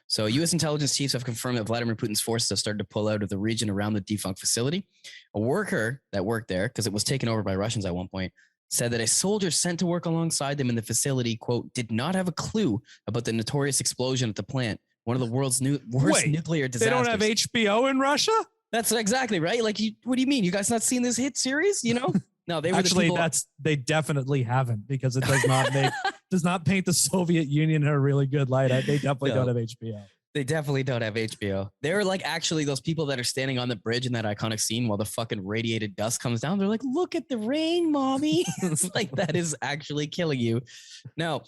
So U.S. intelligence chiefs have confirmed that Vladimir Putin's forces have started to pull out of the region around the defunct facility. A worker that worked there, because it was taken over by Russians at one point, said that a soldier sent to work alongside them in the facility, quote, did not have a clue about the notorious explosion at the plant, one of the world's worst nuclear disasters. They don't have HBO in Russia? That's exactly right. Like, what do you mean? You guys not seen this hit series? No, they were actually the people. They definitely haven't because it does not paint the Soviet Union in a really good light. They definitely don't have HBO. They definitely don't have HBO. They're like actually those people that are standing on the bridge in that iconic scene while the fucking radiated dust comes down. They're like, look at the rain, mommy. It's like that is actually killing you. Now,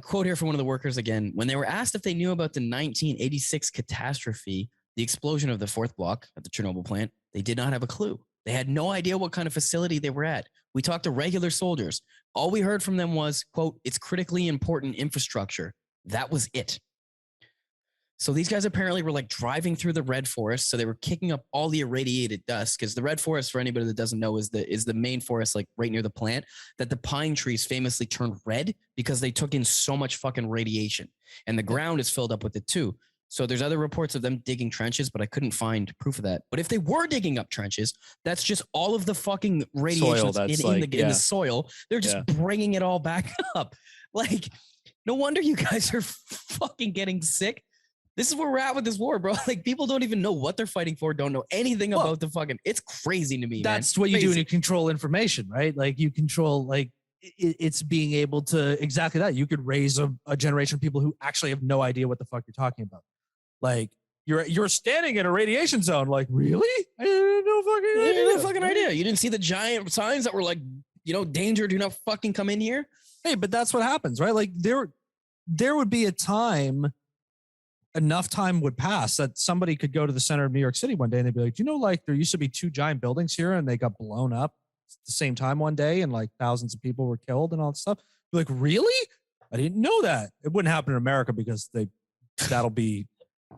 quote here from one of the workers again. When they were asked if they knew about the 1986 catastrophe, the explosion of the fourth block at the Chernobyl plant, they did not have a clue. They had no idea what kind of facility they were at. We talked to regular soldiers. All we heard from them was, quote, it's critically important infrastructure. That was it. So these guys apparently were like driving through the Red Forest. So they were kicking up all the irradiated dust, because the Red Forest, for anybody that doesn't know, is the main forest like right near the plant that the pine trees famously turned red because they took in so much fucking radiation, and the ground is filled up with it too. So there's other reports of them digging trenches, but I couldn't find proof of that. But if they were digging up trenches, that's just all of the fucking radiation in the soil. They're just bringing it all back up. Like, no wonder you guys are fucking getting sick. This is where we're at with this war, bro. Like, people don't even know what they're fighting for, don't know anything about the fucking, it's crazy to me, That's man. what you do when you control information, right? Like, you control, like, it's being able to, exactly that. You could raise a generation of people who actually have no idea what the fuck you're talking about. Like, you're standing in a radiation zone. Like, really? I had no fucking idea. You didn't see the giant signs that were like, you know, danger, do not fucking come in here. Hey, but that's what happens, right? Like, there would be a time, enough time would pass that somebody could go to the center of New York City one day and they'd be like, you know, like, there used to be 2 giant buildings here and they got blown up at the same time one day and like thousands of people were killed and all that stuff. You're like, really? I didn't know that. It wouldn't happen in America because that'll be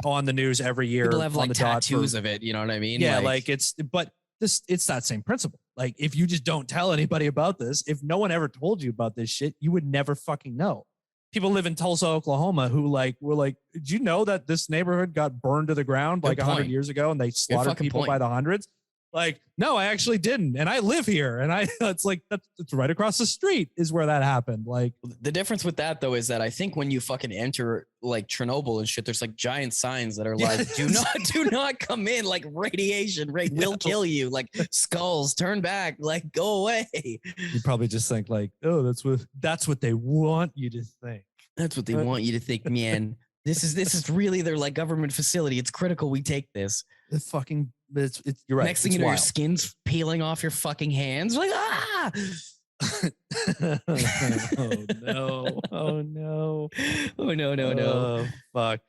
on the news every year. People have like tattoos of it. You know what I mean? Yeah. Like it's that same principle. Like, if you just don't tell anybody about this, if no one ever told you about this shit, you would never fucking know. People live in Tulsa, Oklahoma, who were like, did you know that this neighborhood got burned to the ground like 100 years ago and they slaughtered people by the hundreds? Like, no, I actually didn't. And I live here. And it's like, it's right across the street is where that happened. Like, the difference with that though, is that I think when you fucking enter like Chernobyl and shit, there's like giant signs that are like, do not come in, like radiation will kill you. Like, skulls, turn back, like, go away. You probably just think like, oh, that's what they want you to think. That's what they want you to think, man. This is really their like government facility. It's critical we take this. You're right. Next thing you know, your skin's peeling off your fucking hands. Like, ah! Oh no. Oh no. Oh no. Oh, fuck.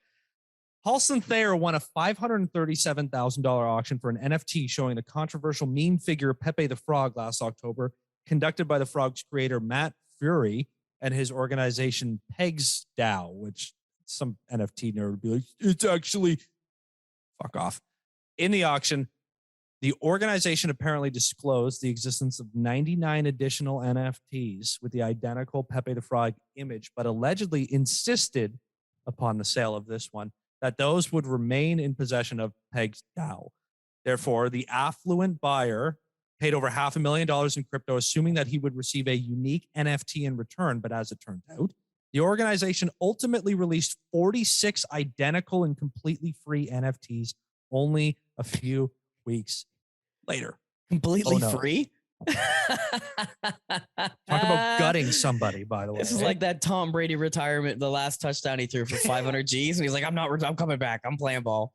Halston Thayer won a $537,000 auction for an NFT showing the controversial meme figure Pepe the Frog last October, conducted by the Frog's creator Matt Fury and his organization Pegs DAO, which some NFT nerd would be like, it's actually fuck off. In the auction, the organization apparently disclosed the existence of 99 additional NFTs with the identical Pepe the Frog image, but allegedly insisted upon the sale of this one, that those would remain in possession of Peg's DAO. Therefore, the affluent buyer paid over $500,000 in crypto, assuming that he would receive a unique NFT in return. But as it turned out, the organization ultimately released 46 identical and completely free NFTs only a few weeks later. Completely free? Talk about gutting somebody, by the way. This is like that Tom Brady retirement, the last touchdown he threw for 500 G's. And he's like, I'm coming back. I'm playing ball.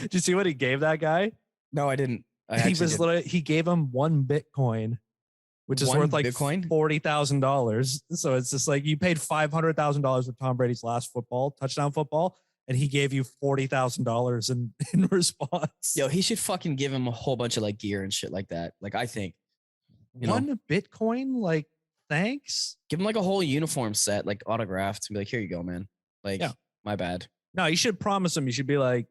Did you see what he gave that guy? No, I didn't. He gave him 1 Bitcoin, which is worth like $40,000. So it's just like, you paid $500,000 for Tom Brady's last touchdown football, and he gave you $40,000 in response. Yo, he should fucking give him a whole bunch of like gear and shit like that. Like, I think 1 Bitcoin, like, thanks. Give him like a whole uniform set, like autographed, and be like, here you go, man. Like, my bad. No, you should promise him. You should be like,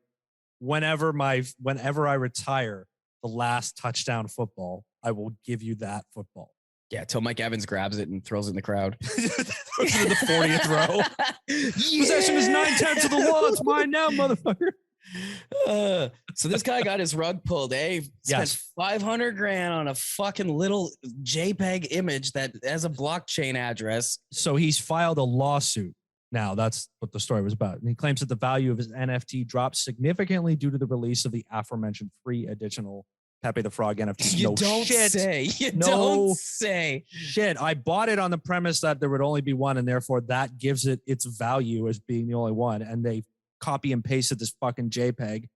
whenever I retire, the last touchdown football, I will give you that football. Yeah, till Mike Evans grabs it and throws it in the crowd. Throws it in the 40th row. Yeah. Possession is 9/10 of the law. It's mine now, motherfucker. So this guy got his rug pulled, eh? Spent $500,000 on a fucking little JPEG image that has a blockchain address. So he's filed a lawsuit. Now, that's what the story was about. And he claims that the value of his NFT dropped significantly due to the release of the aforementioned free additional Pepe the Frog NFT. You don't say. Shit. I bought it on the premise that there would only be one, and therefore that gives it its value as being the only one. And they copy and pasted this fucking JPEG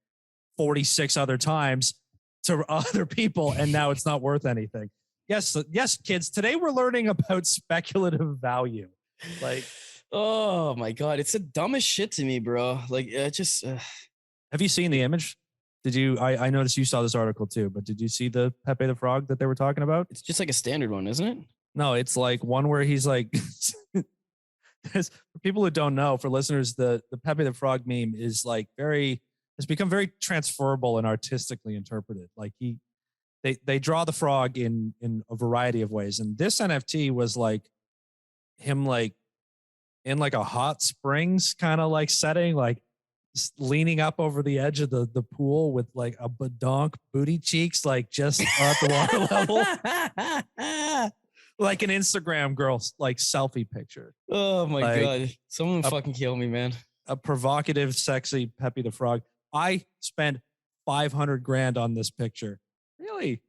46 other times to other people, and now it's not worth anything. Yes, kids. Today we're learning about speculative value. Like, oh my God, it's the dumbest shit to me, bro. Like, Have you seen the image? Did you? I noticed you saw this article too, but did you see the Pepe the Frog that they were talking about? It's just like a standard one, isn't it? No, it's like one where he's like, for people who don't know, for listeners, the Pepe the Frog meme is like has become very transferable and artistically interpreted. Like they draw the frog in a variety of ways, and this NFT was like him like in like a hot springs kind of like setting, like leaning up over the edge of the pool with like a badonk booty cheeks, like just at the water level. Like an Instagram girl, like selfie picture. Oh my like, God. Someone fucking kill me, man. A provocative, sexy Pepe the Frog. I spent 500 grand on this picture. Really?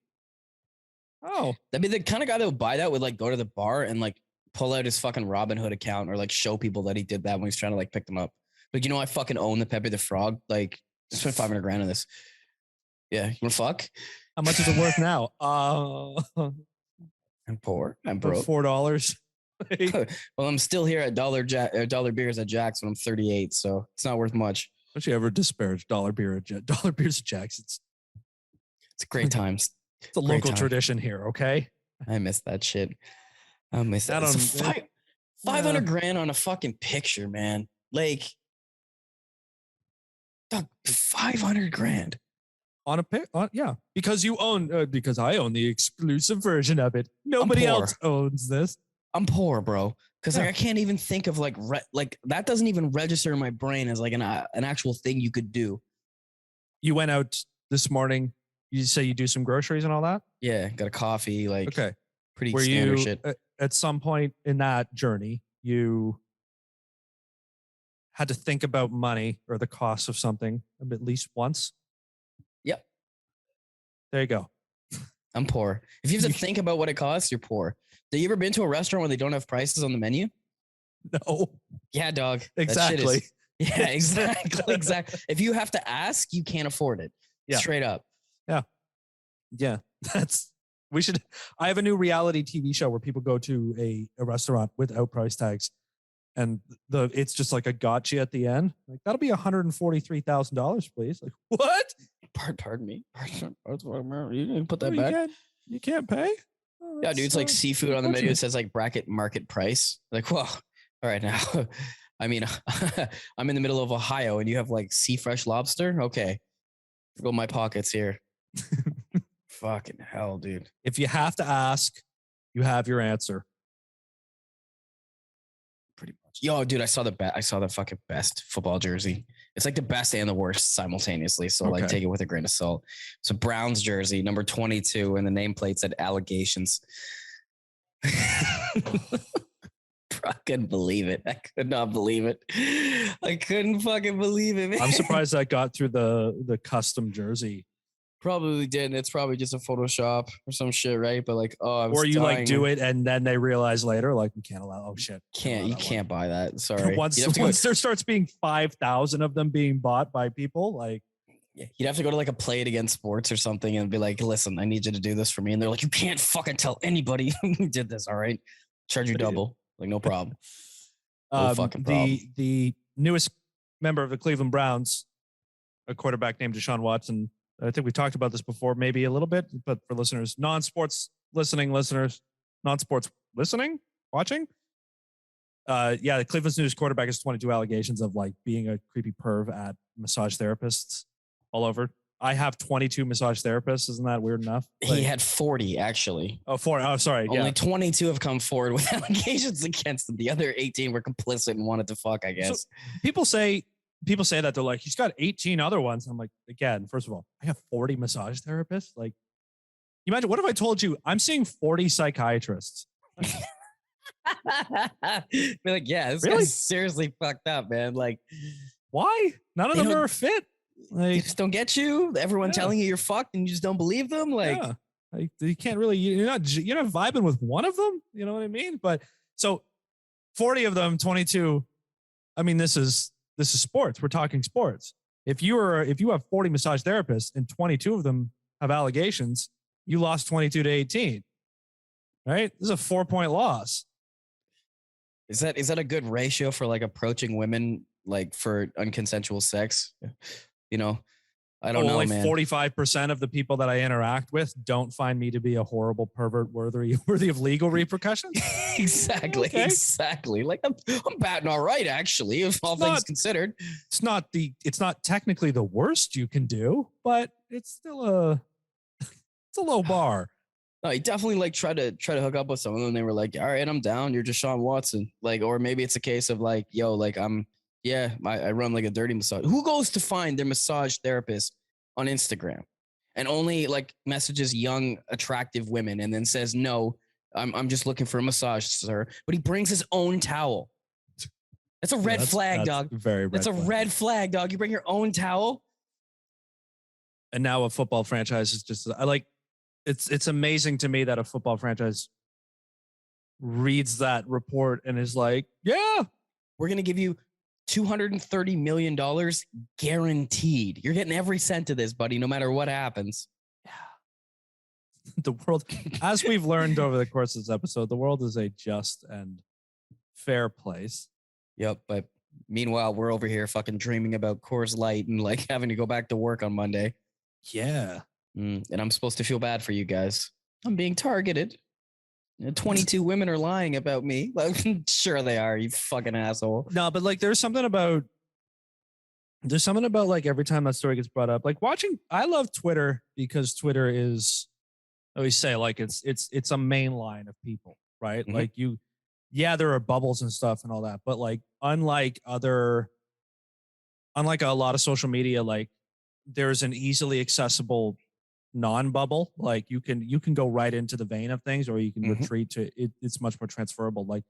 Oh. That'd be the kind of guy that would buy that would like go to the bar and like pull out his fucking Robinhood account or like show people that he did that when he's trying to like pick them up. Like, I fucking own the Pepe the Frog. Like, I spent 500 grand on this. Yeah. You want to fuck? How much is it worth now? I'm poor. I'm broke. $4. Well, I'm still here at dollar beers at Jack's when I'm 38, so it's not worth much. Don't you ever disparage dollar beers at Jack's? It's a great time. It's a local tradition here. Okay. I miss that shit. I miss that. 500 grand on a fucking picture, man. Like, 500 grand. On a pic, yeah, because you own, because I own the exclusive version of it. Nobody else owns this. I'm poor, bro. Because like I can't even think of like that doesn't even register in my brain as like an actual thing you could do. You went out this morning. You say you do some groceries and all that. Yeah, got a coffee. Like okay, pretty standard shit. At some point in that journey, you had to think about money or the cost of something at least once. Yep. There you go. I'm poor. If you have to think about what it costs, you're poor. Have you ever been to a restaurant where they don't have prices on the menu? No. Yeah, dog. Exactly. Yeah, exactly. Exactly. If you have to ask, you can't afford it. Yeah. Straight up. Yeah. Yeah. I have a new reality TV show where people go to a restaurant without price tags. And it's just like a gotcha at the end. Like, that'll be $143,000, please. Like, what? Pardon me. You didn't put that back. You can't pay? Oh, yeah, dude. It's like seafood on the menu. It says like bracket market price. Like, well, all right now. I mean, I'm in the middle of Ohio and you have like sea fresh lobster. Okay. Go my pockets here. Fucking hell, dude. If you have to ask, you have your answer. Pretty much. Yo, dude, I saw the fucking best football jersey. It's like the best and the worst simultaneously. So like take it with a grain of salt. It's a Browns jersey, number 22, and the nameplate said allegations. I couldn't believe it. I could not believe it. I couldn't fucking believe it, man. I'm surprised that got through the custom jersey. Probably didn't. It's probably just a Photoshop or some shit, right? But like, or you like do it and then they realize later, like, we can't allow. Oh shit! You can't buy that. Sorry. Once there starts being 5,000 of them being bought by people, like, yeah, you'd have to go to like a Play It Again Sports or something and be like, listen, I need you to do this for me. And they're like, you can't fucking tell anybody who did this. All right, charge you double. Like, no problem. No fucking problem. The newest member of the Cleveland Browns, a quarterback named Deshaun Watson. I think we talked about this before, maybe a little bit, but for listeners, non-sports watching. The Cleveland's newest quarterback has 22 allegations of like being a creepy perv at massage therapists all over. I have 22 massage therapists. Isn't that weird enough? Like, he had 40 actually. Oh, 40. Oh, sorry. Only 22 have come forward with allegations against them. The other 18 were complicit and wanted to fuck, I guess. So people say that they're like, he's got 18 other ones. I'm like, again, first of all, I have 40 massage therapists. Like, you imagine, what if I told you I'm seeing 40 psychiatrists? Be like, yeah, this guy's seriously fucked up, man. Like, why? None of them are fit. Like, they just don't get you. Everyone telling you you're fucked and you just don't believe them. Like, like, you can't really, you're not vibing with one of them. You know what I mean? But so 40 of them, 22. I mean, this is sports. We're talking sports. If you have 40 massage therapists and 22 of them have allegations, you lost 22 to 18. Right? This is a 4-point loss. Is that a good ratio for like approaching women like for unconsensual sex? you know, I don't know, only man. 45% of the people that I interact with don't find me to be a horrible pervert worthy of legal repercussions. Exactly. Okay. Exactly. Like I'm batting all right, actually, if all things considered. It's not technically the worst you can do, but it's still it's a low bar. No, he definitely like try to hook up with someone and they were like, all right, I'm down. You're Deshaun Watson. Like, or maybe it's a case of like, yo, like I run like a dirty massage. Who goes to find their massage therapist on Instagram and only like messages young, attractive women and then says, no, I'm just looking for a massage, sir. But he brings his own towel. That's a red flag, dog. That's a red flag, dog. You bring your own towel. And now a football franchise is just, it's amazing to me that a football franchise reads that report and is like, yeah, we're going to give you $230 million guaranteed. You're getting every cent of this, buddy, no matter what happens. Yeah. The world, as we've learned over the course of this episode, the world is a just and fair place. Yep. But meanwhile, we're over here fucking dreaming about Coors Light and like having to go back to work on Monday. Yeah. And I'm supposed to feel bad for you guys. I'm being targeted. 22 women are lying about me. Like, sure they are, you fucking asshole. No, but like there's something about like every time that story gets brought up, like I love Twitter because Twitter is, I always say, like it's a main line of people, right? Mm-hmm. Like there are bubbles and stuff and all that, but like unlike a lot of social media, like there's an easily accessible non-bubble. Like you can go right into the vein of things, or you can retreat to it. It's much more transferable. Like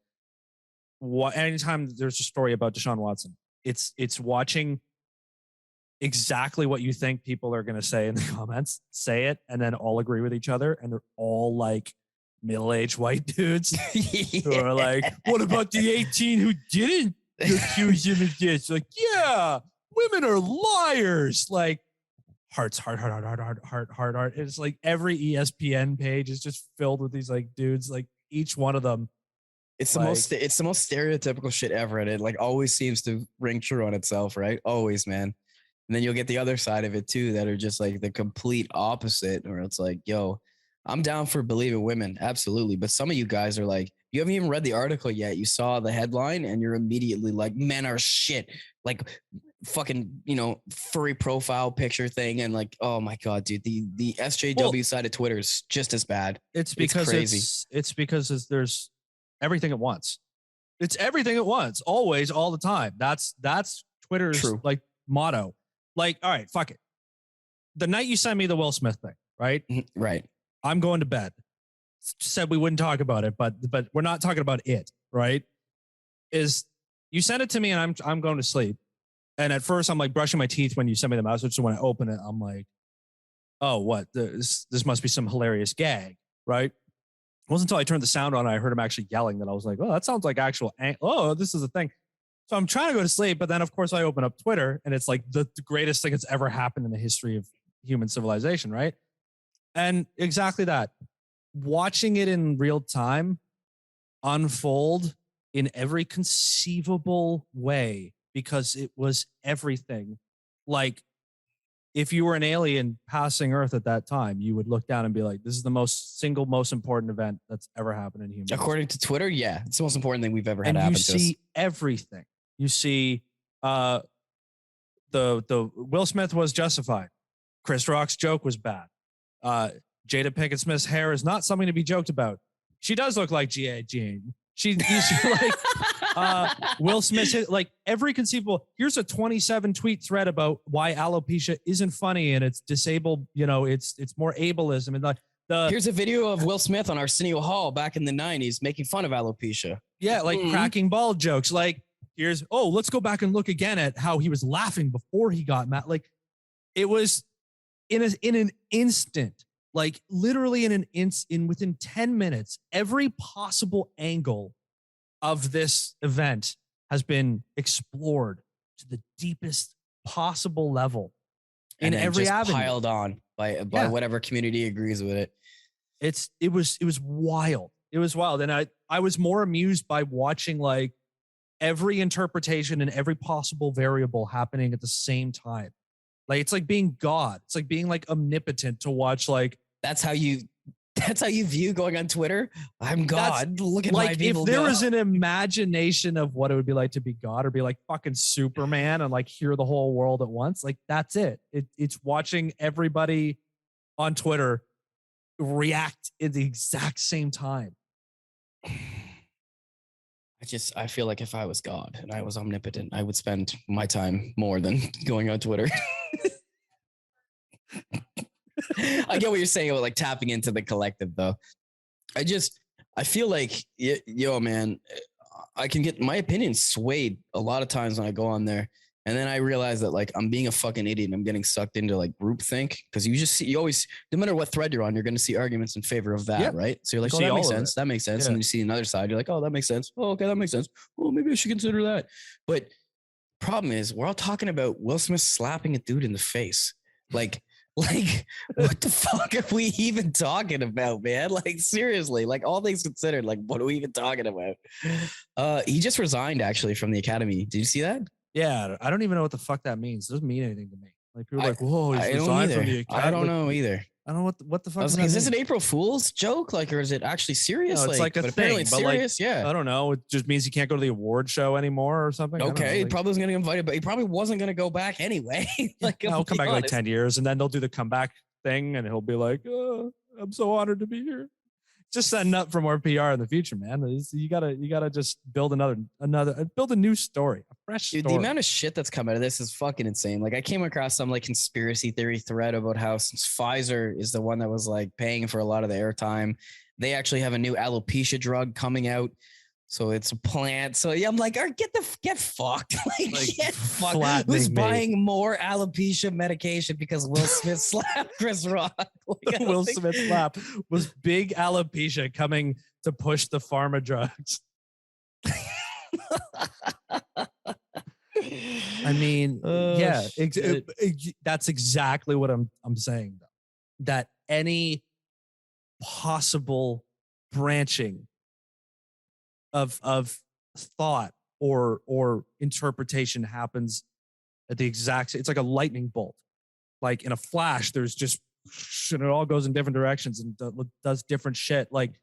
anytime there's a story about Deshaun Watson, it's watching exactly what you think people are going to say in the comments, say it, and then all agree with each other. And they're all like middle-aged white dudes who are like, what about the 18 who didn't accuse him of this? Like, yeah, women are liars. Like, heart. It's like every ESPN page is just filled with these like dudes, like each one of them. It's the most stereotypical shit ever. And it like always seems to ring true on itself, right? Always, man. And then you'll get the other side of it too, that are just like the complete opposite, where it's like, yo, I'm down for believing women. Absolutely. But some of you guys are like, you haven't even read the article yet. You saw the headline and you're immediately like, men are shit. Like fucking, furry profile picture thing. And like, oh my God, dude, the SJW side of Twitter is just as bad. It's because it's because there's everything at once. It's everything at once, always, all the time. That's Twitter's like motto. Like, all right, fuck it. The night you sent me the Will Smith thing, right? Right. I'm going to bed. Said we wouldn't talk about it, but we're not talking about it, right? Is you sent it to me and I'm going to sleep. And at first I'm like brushing my teeth when you send me the message. So when I open it, I'm like, oh, what? This must be some hilarious gag, right? It wasn't until I turned the sound on and I heard him actually yelling that I was like, oh, that sounds like actual, this is a thing. So I'm trying to go to sleep, but then of course I open up Twitter and it's like the greatest thing that's ever happened in the history of human civilization, right? And exactly that. Watching it in real time unfold in every conceivable way, because it was everything. Like if you were an alien passing Earth at that time, you would look down and be like, this is the most important event that's ever happened in human history. According to Twitter, yeah, it's the most important thing we've ever had happen to us. And you see everything. You see the Will Smith was justified. Chris Rock's joke was bad. Jada Pinkett Smith's hair is not something to be joked about. She does look like G.I. Jane. She like Will Smith, like every conceivable. Here's a 27 tweet thread about why alopecia isn't funny and it's disabled. It's more ableism and here's a video of Will Smith on Arsenio Hall back in the 90s making fun of alopecia. Yeah, like cracking bald jokes. Like let's go back and look again at how he was laughing before he got mad. Like it was in an instant. Like literally within 10 minutes, every possible angle of this event has been explored to the deepest possible level in every avenue. Piled on by whatever community agrees with it. It was wild. It was wild. And I was more amused by watching like every interpretation and every possible variable happening at the same time. Like it's like being God. It's like being like omnipotent to watch like That's how you view going on Twitter. I'm God. Look at my like people if there go. was an imagination of what it would be like to be God or be like fucking Superman and like hear the whole world at once, like that's it. It's watching everybody on Twitter react at the exact same time. I feel like if I was God and I was omnipotent, I would spend my time more than going on Twitter. I get what you're saying about like tapping into the collective though. I feel like, yo, man, I can get my opinion swayed a lot of times when I go on there. And then I realize that like I'm being a fucking idiot and I'm getting sucked into like groupthink because you always, no matter what thread you're on, you're going to see arguments in favor of that, Yep. right? So you're like, You oh, see that all makes of sense. it. That makes sense. Yeah. And then you see another side, you're like, oh, that makes sense. Oh, okay, that makes sense. Well, maybe I should consider that. But problem is, we're all talking about Will Smith slapping a dude in the face. Like, what the fuck are we even talking about, man? Like, seriously, like all things considered, like, what are we even talking about? He just resigned actually from the academy. Did you see that? Yeah, I don't even know what the fuck that means. It doesn't mean anything to me. Like people are like, whoa, he's I don't resigned from either. the academy. I don't know either. I don't know what the fuck. I was does like, that is this an mean? April Fool's joke? Like, or is it actually serious? No, it's like a but apparently thing, it's but like, serious. Yeah. I don't know. It just means he can't go to the award show anymore or something. I don't know, Okay, he like, probably was going to get invited, but he probably wasn't going to go back anyway. Like, I'll come back in like honest. 10 years and then they'll do the comeback thing and he'll be like, oh, I'm so honored to be here. Just setting up for more PR in the future, man. You gotta just build build a new story, a fresh story. Dude, the amount of shit that's come out of this is fucking insane. Like I came across some like conspiracy theory thread about how since Pfizer is the one that was like paying for a lot of the airtime, they actually have a new alopecia drug coming out. So it's a plant. So yeah, I'm like, get fucked. Like get fucked. Who's buying more alopecia medication because Will Smith slapped Chris Rock? Like, Will Smith slap was big alopecia coming to push the pharma drugs. I mean, yeah, that's exactly what I'm saying. Though, that any possible branching of thought or interpretation happens at the exact. It's like a lightning bolt. Like in a flash, there's just and it all goes in different directions and does different shit. Like,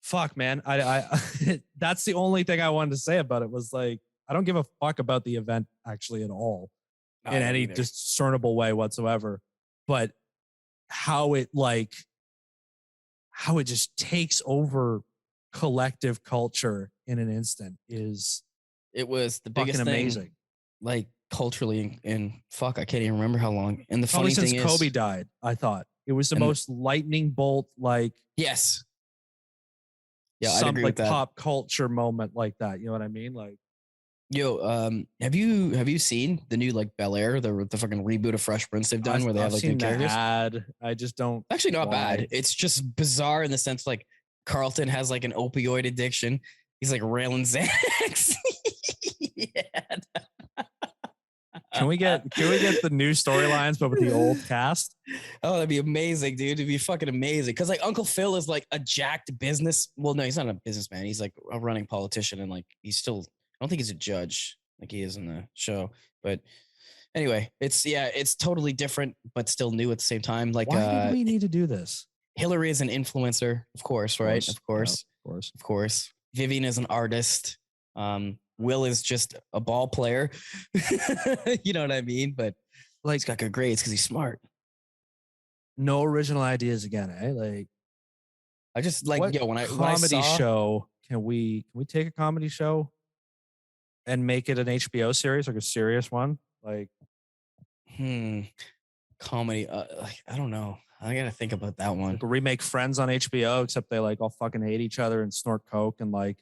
fuck, man. I that's the only thing I wanted to say about it was like, I don't give a fuck about the event actually at all in any discernible way whatsoever. But how it just takes over collective culture in an instant it was the biggest thing, amazing. Like culturally and fuck, I can't even remember how long. And the Probably funny since thing Kobe is, died, I thought it was the most lightning bolt, like yes, yeah, some I'd agree like with that. pop culture moment like that. You know what I mean? Like, yo, have you seen the new like Bel Air, the fucking reboot of Fresh Prince they've done where they have like new characters? Ad. I just don't. Actually, not bad. It's just bizarre in the sense like Carlton has like an opioid addiction. He's like railing Xanax. Yeah. Can we get the new storylines but with the old cast? Oh, that'd be amazing, dude. It'd be fucking amazing. Cause like Uncle Phil is like a jacked business. Well, no, he's not a businessman. He's like a running politician and like he's still, I don't think he's a judge like he is in the show. But anyway, it's totally different, but still new at the same time. Like why did we need to do this? Hillary is an influencer, of course, right? Of course. Yeah, of course. Vivian is an artist. Will is just a ball player. You know what I mean? But like, he's got good grades because he's smart. No original ideas again, eh? Like, I just like when I comedy saw, show. Can we take a comedy show and make it an HBO series, like a serious one? Like, comedy. I don't know. I gotta think about that one. Like remake Friends on HBO, except they like all fucking hate each other and snort coke and like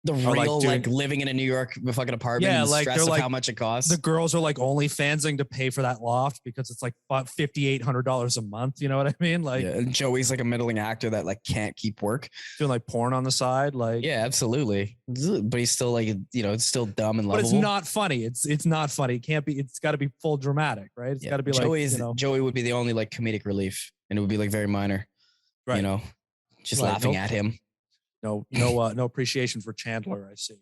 the real like living in a New York fucking apartment. Yeah, and like stress they're of like how much it costs. The girls are like OnlyFansing to pay for that loft because it's like $5,800 a month. You know what I mean? Like, yeah, and Joey's like a middling actor that like can't keep work, doing like porn on the side. Like, yeah, absolutely. But he's still like, it's still dumb and lovable. But it's not funny. It's not funny. It can't be. It's got to be full dramatic, right? It's got to be like Joey would be the only like comedic relief, and it would be like very minor, right? Just laughing at him. No appreciation for Chandler. I see.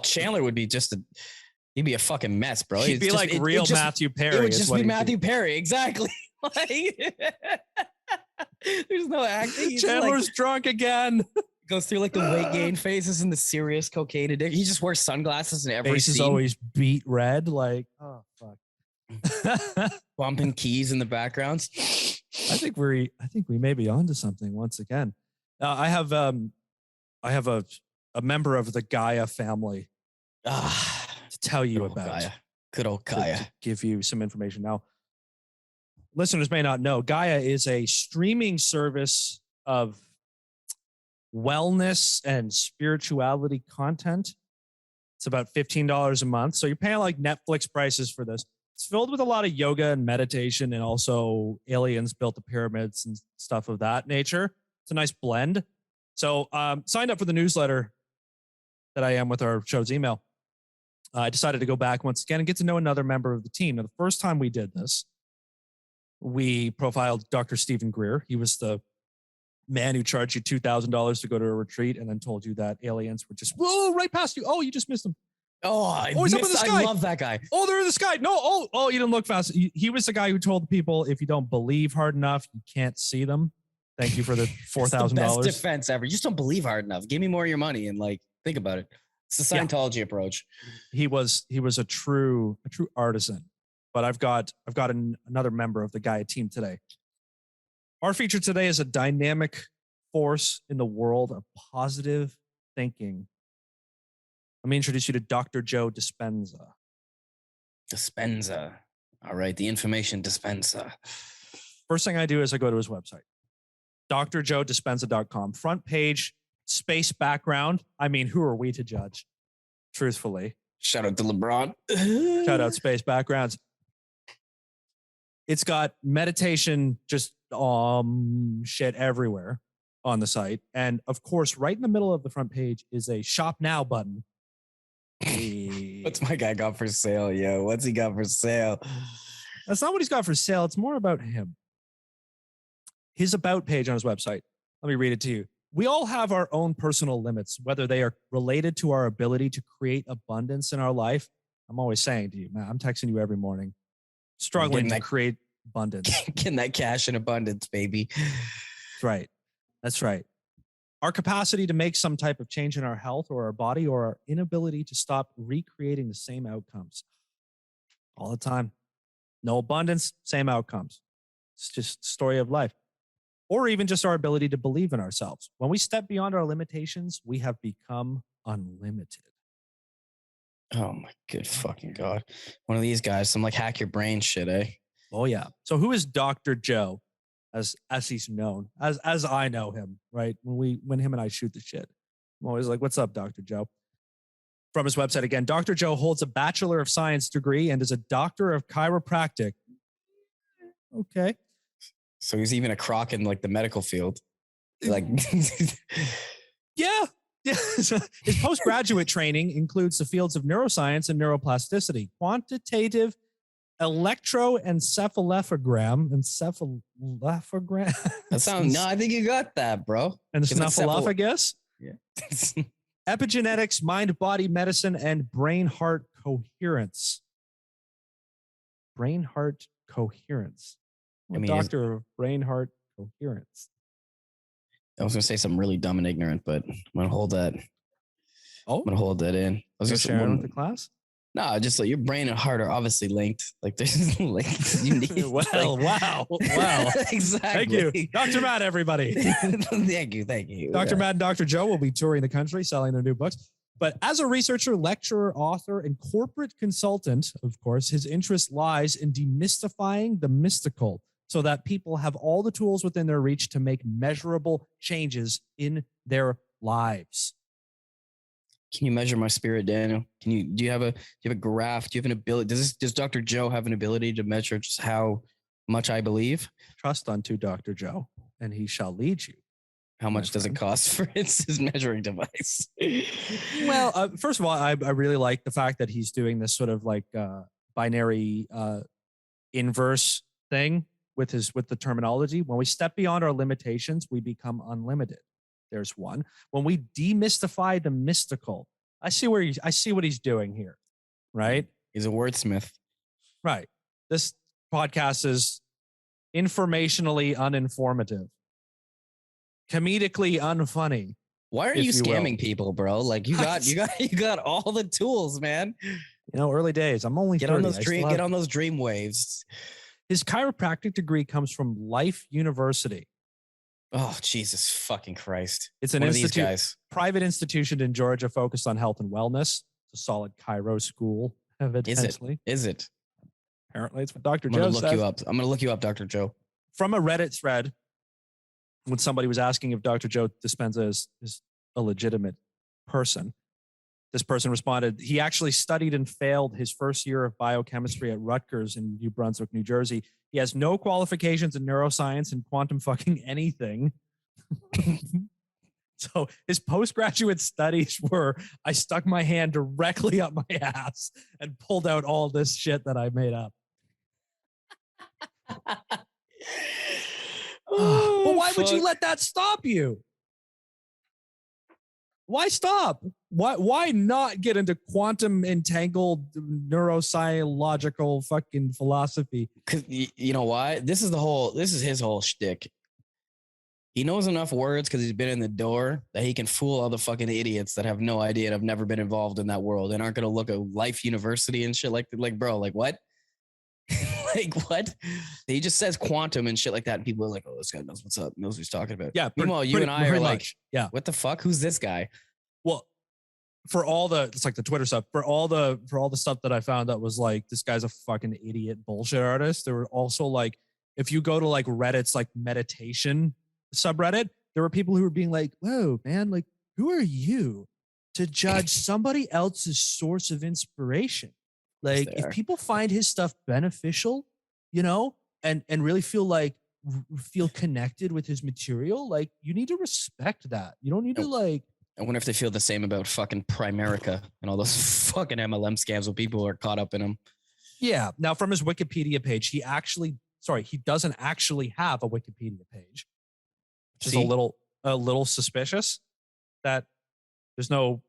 Chandler would be just He'd be a fucking mess, bro. He'd be like real Matthew Perry. It would just be Matthew Perry, exactly. Like, there's no acting. Chandler's drunk again. Goes through like the weight gain phases and the serious cocaine addiction. He just wears sunglasses in every face scene. Is always beat red. Like, oh fuck. Bumping keys in the backgrounds. I think we may be onto something once again. I have a member of the Gaia family to tell you about. Gaia. Good old Gaia. To give you some information. Now, listeners may not know, Gaia is a streaming service of wellness and spirituality content. It's about $15 a month. So you're paying like Netflix prices for this. It's filled with a lot of yoga and meditation, and also aliens built the pyramids and stuff of that nature. It's a nice blend. So signed up for the newsletter that I am with our show's email. I decided to go back once again and get to know another member of the team. Now, the first time we did this, we profiled Dr. Stephen Greer. He was the man who charged you $2,000 to go to a retreat and then told you that aliens were just, whoa, right past you. Oh, you just missed them. He's up in the sky. I love that guy. Oh, they're in the sky. No, you didn't look fast. He was the guy who told people, if you don't believe hard enough, you can't see them. Thank you for the $4,000. Best defense ever. You just don't believe hard enough. Give me more of your money and like think about it. It's the Scientology approach. He was a true artisan. But I've got another member of the Gaia team today. Our feature today is a dynamic force in the world of positive thinking. Let me introduce you to Dr. Joe Dispenza. Dispenza. All right, the information dispenser. First thing I do is I go to his website, drjoedispenza.com. Front page, space background. I mean, who are we to judge? Truthfully. Shout out to LeBron. Shout out space backgrounds. It's got meditation, just shit everywhere on the site. And of course, right in the middle of the front page is a shop now button. What's my guy got for sale, yo? What's he got for sale? That's not what he's got for sale. It's more about him. His about page on his website. Let me read it to you. We all have our own personal limits, whether they are related to our ability to create abundance in our life. I'm always saying to you, man, I'm texting you every morning, struggling to create abundance. Getting that cash in abundance, baby. That's right. That's right. Our capacity to make some type of change in our health or our body, or our inability to stop recreating the same outcomes. All the time. No abundance, same outcomes. It's just the story of life. Or even just our ability to believe in ourselves. When we step beyond our limitations, we have become unlimited. Oh my good fucking God. One of these guys, some like hack your brain shit, eh? Oh yeah. So who is Dr. Joe? As he's known, as I know him, right? When him and I shoot the shit, I'm always like, what's up, Dr. Joe? From his website again, Dr. Joe holds a Bachelor of Science degree and is a Doctor of Chiropractic. Okay. So he's even a crock in like the medical field. Like Yeah. His postgraduate training includes the fields of neuroscience and neuroplasticity, quantitative electroencephalogram. That sounds, no, I think you got that, bro. And the snuffleupagus. Yeah. Epigenetics, mind-body medicine, and brain-heart coherence. Brain-heart coherence. I mean, doctor of brain-heart coherence. I was going to say something really dumb and ignorant, but I'm going to hold that. Oh, I'm going to hold that in. I was going to share it with the class. No, just like your brain and heart are obviously linked. Like there's links. Wow. Exactly. Thank you. Dr. Matt, everybody. Thank you. Dr. Matt and Dr. Joe will be touring the country selling their new books. But as a researcher, lecturer, author, and corporate consultant, of course, his interest lies in demystifying the mystical so that people have all the tools within their reach to make measurable changes in their lives. Can you measure my spirit, Daniel? Do you have a graph? Do you have an ability? Does Dr. Joe have an ability to measure just how much I believe? Trust unto Dr. Joe, and he shall lead you. How much does it cost for his measuring device? Well, first of all, I really like the fact that he's doing this sort of like binary inverse thing with the terminology. When we step beyond our limitations, we become unlimited. There's one. When we demystify the mystical, I see what he's doing here, right? He's a wordsmith. Right. This podcast is informationally uninformative, comedically unfunny. Why are you scamming people, bro? Like you got all the tools, man. You know, early days. I'm only get 30. On those dream waves. His chiropractic degree comes from Life University. Oh, Jesus fucking Christ. It's an private institution in Georgia focused on health and wellness. It's a solid chiro school, evidently. Is it? Apparently, it's what Dr. Joe says. I'm going to look you up, Dr. Joe. From a Reddit thread, when somebody was asking if Dr. Joe Dispenza is a legitimate person, this person responded, he actually studied and failed his first year of biochemistry at Rutgers in New Brunswick, New Jersey. He has no qualifications in neuroscience and quantum fucking anything. So his postgraduate studies were, I stuck my hand directly up my ass and pulled out all this shit that I made up. But why would you let that stop you? Why stop? Why not get into quantum entangled neurosciological fucking philosophy? Because you know why? This is his whole shtick. He knows enough words because he's been in the door that he can fool all the fucking idiots that have no idea and have never been involved in that world and aren't going to look at Life University and shit like bro, like what? Like what? He just says quantum and shit like that, and people are like, "Oh, this guy knows what's up, knows what he's talking about." Yeah. Meanwhile, you and I are like, "Yeah, what the fuck? Who's this guy?" Well, for all it's like the Twitter stuff. For all the stuff that I found that was like, this guy's a fucking idiot bullshit artist. There were also like, if you go to like Reddit's like meditation subreddit, there were people who were being like, "Whoa, man! Like, who are you to judge somebody else's source of inspiration?" Like, if people find his stuff beneficial, you know, and really feel connected with his material, like, you need to respect that. You don't need to like. I wonder if they feel the same about fucking Primerica and all those fucking MLM scams where people are caught up in them. Yeah. Now, from his Wikipedia page, he doesn't actually have a Wikipedia page, which is a little suspicious that there's no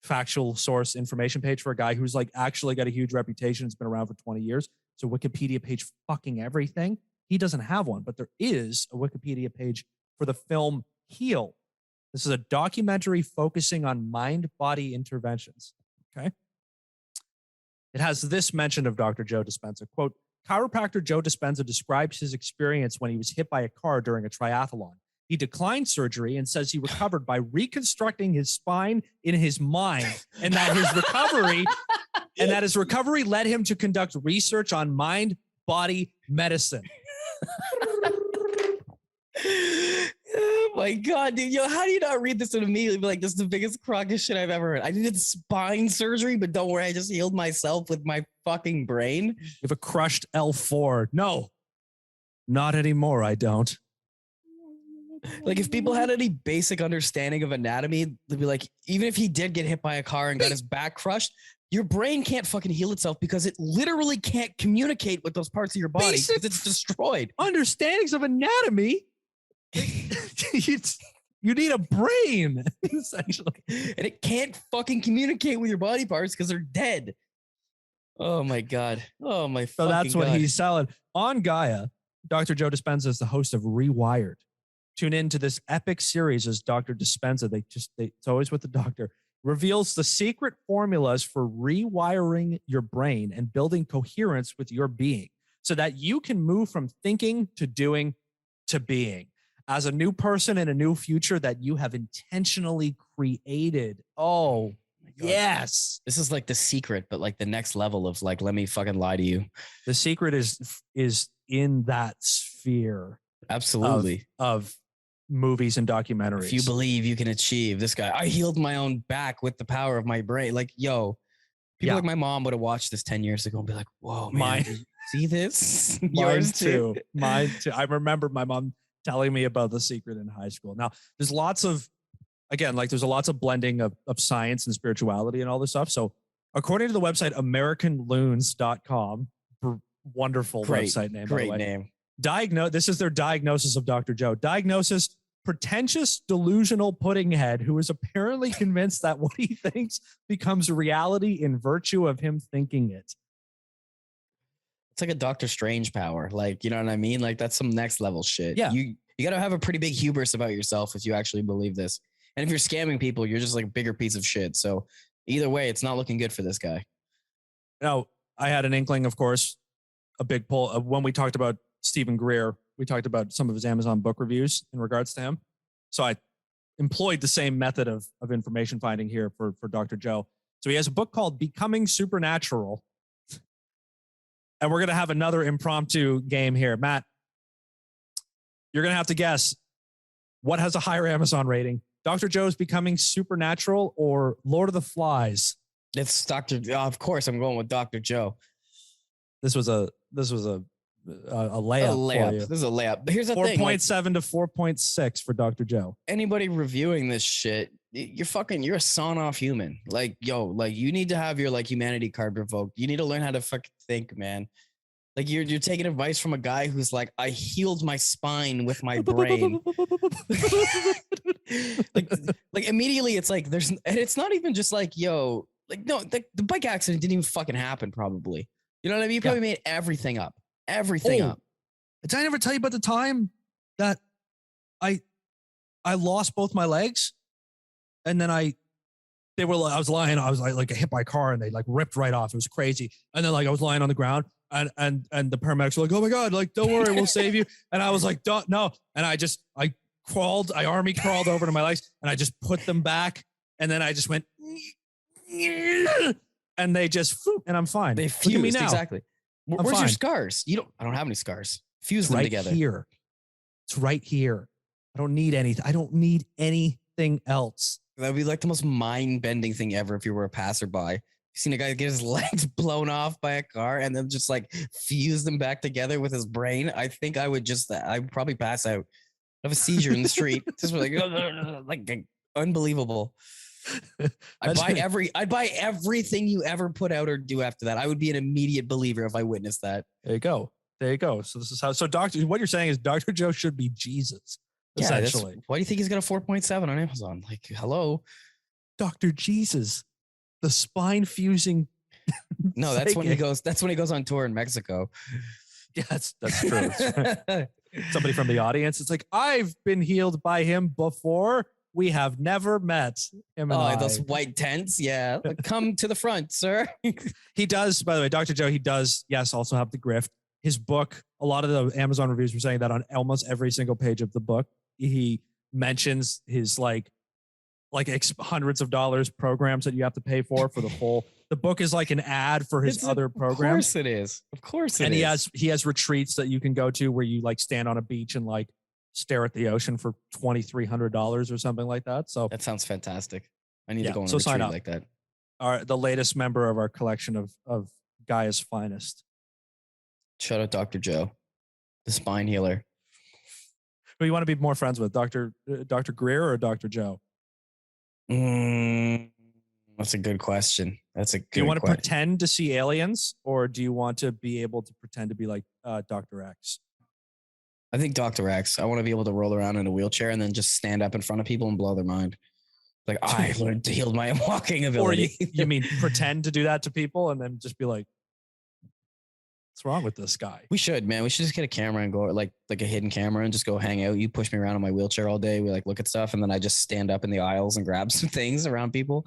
factual source information page for a guy who's like actually got a huge reputation. It's been around for 20 years. So Wikipedia page fucking everything. He doesn't have one, but there is a Wikipedia page for the film Heal. This is a documentary focusing on mind-body interventions. Okay. It has this mention of Dr. Joe Dispenza. Quote, chiropractor Joe Dispenza describes his experience when he was hit by a car during a triathlon. He declined surgery and says he recovered by reconstructing his spine in his mind, and that his recovery led him to conduct research on mind-body medicine. Oh my God, dude. Yo, how do you not read this and immediately be like, this is the biggest crock of shit I've ever heard? I needed spine surgery, but don't worry, I just healed myself with my fucking brain. You have a crushed L4. No, not anymore. I don't. Like, if people had any basic understanding of anatomy, they'd be like, even if he did get hit by a car and got his back crushed, your brain can't fucking heal itself because it literally can't communicate with those parts of your body because it's destroyed. Understandings of anatomy? You need a brain, essentially. And it can't fucking communicate with your body parts because they're dead. Oh my God. Oh my fucking God. So that's what he's selling. On Gaia, Dr. Joe Dispenza is the host of Rewired. Tune in to this epic series as Dr. Dispenza, it's always with the doctor, reveals the secret formulas for rewiring your brain and building coherence with your being so that you can move from thinking to doing to being as a new person in a new future that you have intentionally created. Oh, yes. This is like The Secret, but like the next level of like, let me fucking lie to you. The Secret is in that sphere. Absolutely. Of movies and documentaries. If you believe you can achieve this guy, I healed my own back with the power of my brain. Like, yo, people like my mom would have watched this 10 years ago and be like, whoa, man, see this? Yours too. Mine too. I remember my mom telling me about The Secret in high school. Now, there's lots of blending of science and spirituality and all this stuff. So according to the website AmericanLoons.com, wonderful website name. Great name. This is their diagnosis of Dr. Joe. Diagnosis: pretentious, delusional pudding head who is apparently convinced that what he thinks becomes reality in virtue of him thinking it. It's like a Doctor Strange power. Like, you know what I mean? Like that's some next level shit. Yeah. You got to have a pretty big hubris about yourself if you actually believe this. And if you're scamming people, you're just like a bigger piece of shit. So either way, it's not looking good for this guy. Now, I had an inkling, of course, a big pull when we talked about Stephen Greer. We talked about some of his Amazon book reviews in regards to him. So I employed the same method of information finding here for Dr. Joe. So he has a book called Becoming Supernatural. And we're going to have another impromptu game here. Matt, you're going to have to guess what has a higher Amazon rating, Dr. Joe's Becoming Supernatural or Lord of the Flies? It's of course I'm going with Dr. Joe. This was a layup. A layup. This is a layup. But here's the thing: 4.7 to 4.6 for Dr. Joe. Anybody reviewing this shit, you're a sawn off human. Like, yo, like you need to have your like humanity card revoked. You need to learn how to fucking think, man. Like you're taking advice from a guy who's like, I healed my spine with my brain. like immediately it's like and it's not even just like, yo, like no, the bike accident didn't even fucking happen probably. You know what I mean? You probably made everything up. Everything up. Did I never tell you about the time that I lost both my legs? And then I was lying, I was like hit by a car and they like ripped right off. It was crazy. And then like I was lying on the ground and the paramedics were like, oh my God, like, don't worry, we'll save you. And I was like, don't, no. And I army crawled over to my legs and I just put them back. And then I just went, and they just, and I'm fine. They fused, me now. Exactly. Where's your scars? I don't have any scars. Fuse them together. Here. It's right here. I don't need anything. I don't need anything else. That would be like the most mind-bending thing ever if you were a passerby. You seen a guy get his legs blown off by a car and then just like fuse them back together with his brain. I think I'd probably pass out. I'd have a seizure in the street. Just like unbelievable. I'd buy everything you ever put out or do after that. I would be an immediate believer if I witnessed that. There you go. So this is how. So what you're saying is Dr. Joe should be Jesus. Essentially. Why do you think he's got a 4.7 on Amazon? Like, hello, Dr. Jesus, the spine fusing. No, that's when he goes. That's when he goes on tour in Mexico. Yeah, that's true. Somebody from the audience. It's like, I've been healed by him before. We have never met him. Those white tents. Yeah. Come to the front, sir. He does, by the way, Dr. Joe, he does, yes, also have the grift. His book, a lot of the Amazon reviews were saying that on almost every single page of the book, he mentions his like hundreds of dollars programs that you have to pay for the full. The book is like an ad for his other programs. Of course it is. Of course it is. And he has retreats that you can go to where you like stand on a beach and like stare at the ocean for $2,300 or something like that. So that sounds fantastic. I need to go on a retreat sign up like that. The latest member of our collection of Gaia's finest. Shout out Dr. Joe, the spine healer. Who you want to be more friends with, Dr. Greer or Dr. Joe? That's a good question. Do you want to pretend to see aliens, or do you want to be able to pretend to be like Dr. X? I think Dr. X. I want to be able to roll around in a wheelchair and then just stand up in front of people and blow their mind. Like, I learned to heal my walking ability. Or you mean pretend to do that to people and then just be like, what's wrong with this guy? We should, man. We should just get a camera and go like a hidden camera and just go hang out. You push me around in my wheelchair all day. We like look at stuff and then I just stand up in the aisles and grab some things around people.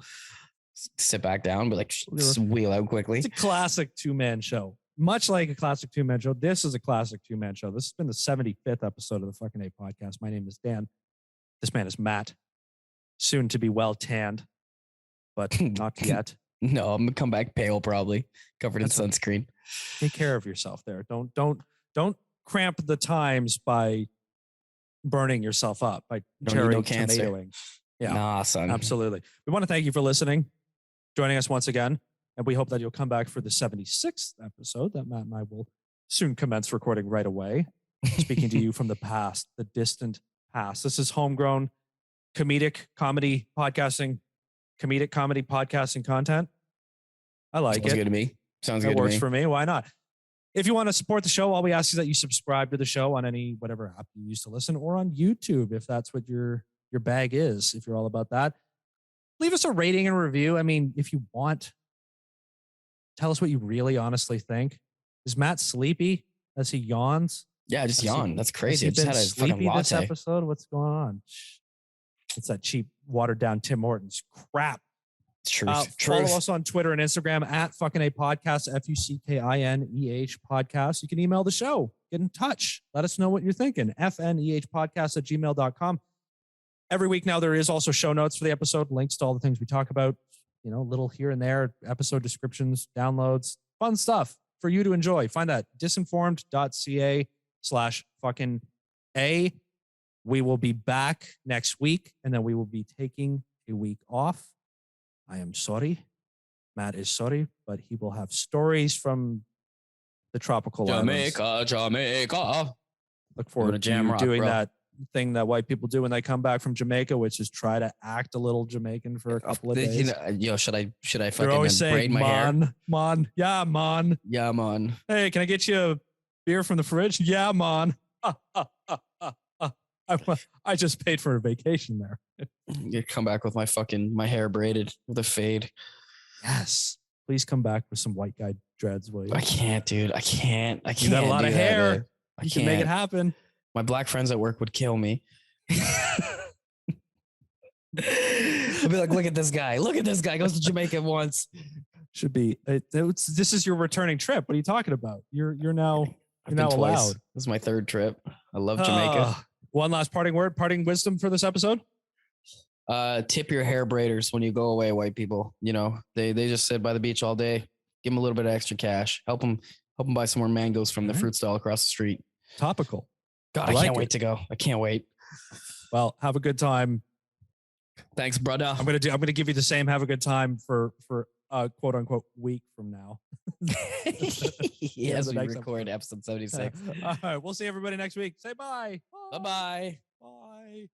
Sit back down, but like wheel out quickly. It's a classic two-man show. Much like a classic two-man show, this is a classic two-man show. This has been the 75th episode of the Fuckin' podcast. My name is Dan. This man is Matt. Soon to be well tanned, but not yet. No, I'm gonna come back pale, probably covered in sunscreen. Take care of yourself there. Don't cramp the times by burning yourself up by cherry tomatoing. Yeah, nah, son. Absolutely. We want to thank you for listening, joining us once again, and we hope that you'll come back for the 76th episode that Matt and I will soon commence recording right away. Speaking to you from the past, the distant past. This is homegrown comedic comedy podcasting content. I like it. Sounds good to me. Sounds good to me. It works for me. Why not? If you want to support the show, all we ask is that you subscribe to the show on any whatever app you use to listen, or on YouTube if that's what your bag is. If you're all about that, leave us a rating and review. I mean, if you want, tell us what you really honestly think. Is Matt sleepy as he yawns? Yeah, I just yawned. That's crazy. I Has he just been had a fucking sleepy this latte. episode? What's going on? It's that cheap, watered down Tim Hortons crap. Truth. Follow us on Twitter and Instagram at fuckineh podcast, FUCKINEH podcast. You can email the show. Get in touch. Let us know what you're thinking. FNEHpodcast@gmail.com. Every week now, there is also show notes for the episode, links to all the things we talk about, you know, little here and there, episode descriptions, downloads, fun stuff for you to enjoy. Find that Disinformed.ca/fucking-A. We will be back next week, and then we will be taking a week off. I am sorry. Matt is sorry, but he will have stories from the tropical islands. Jamaica. Look forward to Jam Rock, doing bro. that thing that white people do when they come back from Jamaica, which is try to act a little Jamaican for a couple of days. Should I They're fucking always braid saying, my hair? man, yeah, man. Yeah, man. Hey, can I get you a beer from the fridge? Yeah, man. I just paid for a vacation there. You come back with my hair braided with a fade. Yes. Please come back with some white guy dreads, will you? I can't, dude. I can't. You got a lot of do that, hair. dude. You can make it happen. My black friends at work would kill me. I'd be like, look at this guy. Look at this guy. Goes to Jamaica once. Should be. This is your returning trip. What are you talking about? You're now allowed. This is my third trip. I love Jamaica. One last parting wisdom for this episode. Tip your hair braiders when you go away, white people. You know, they just sit by the beach all day. Give them a little bit of extra cash. Help them buy some more mangoes from the fruit stall across the street. Topical. God, I can't wait to go. I can't wait. Well, have a good time. Thanks, brother. I'm gonna give you the same. Have a good time for quote unquote week from now. Yes, we record episode 76. All right, we'll see everybody next week. Say bye. Bye-bye. Bye.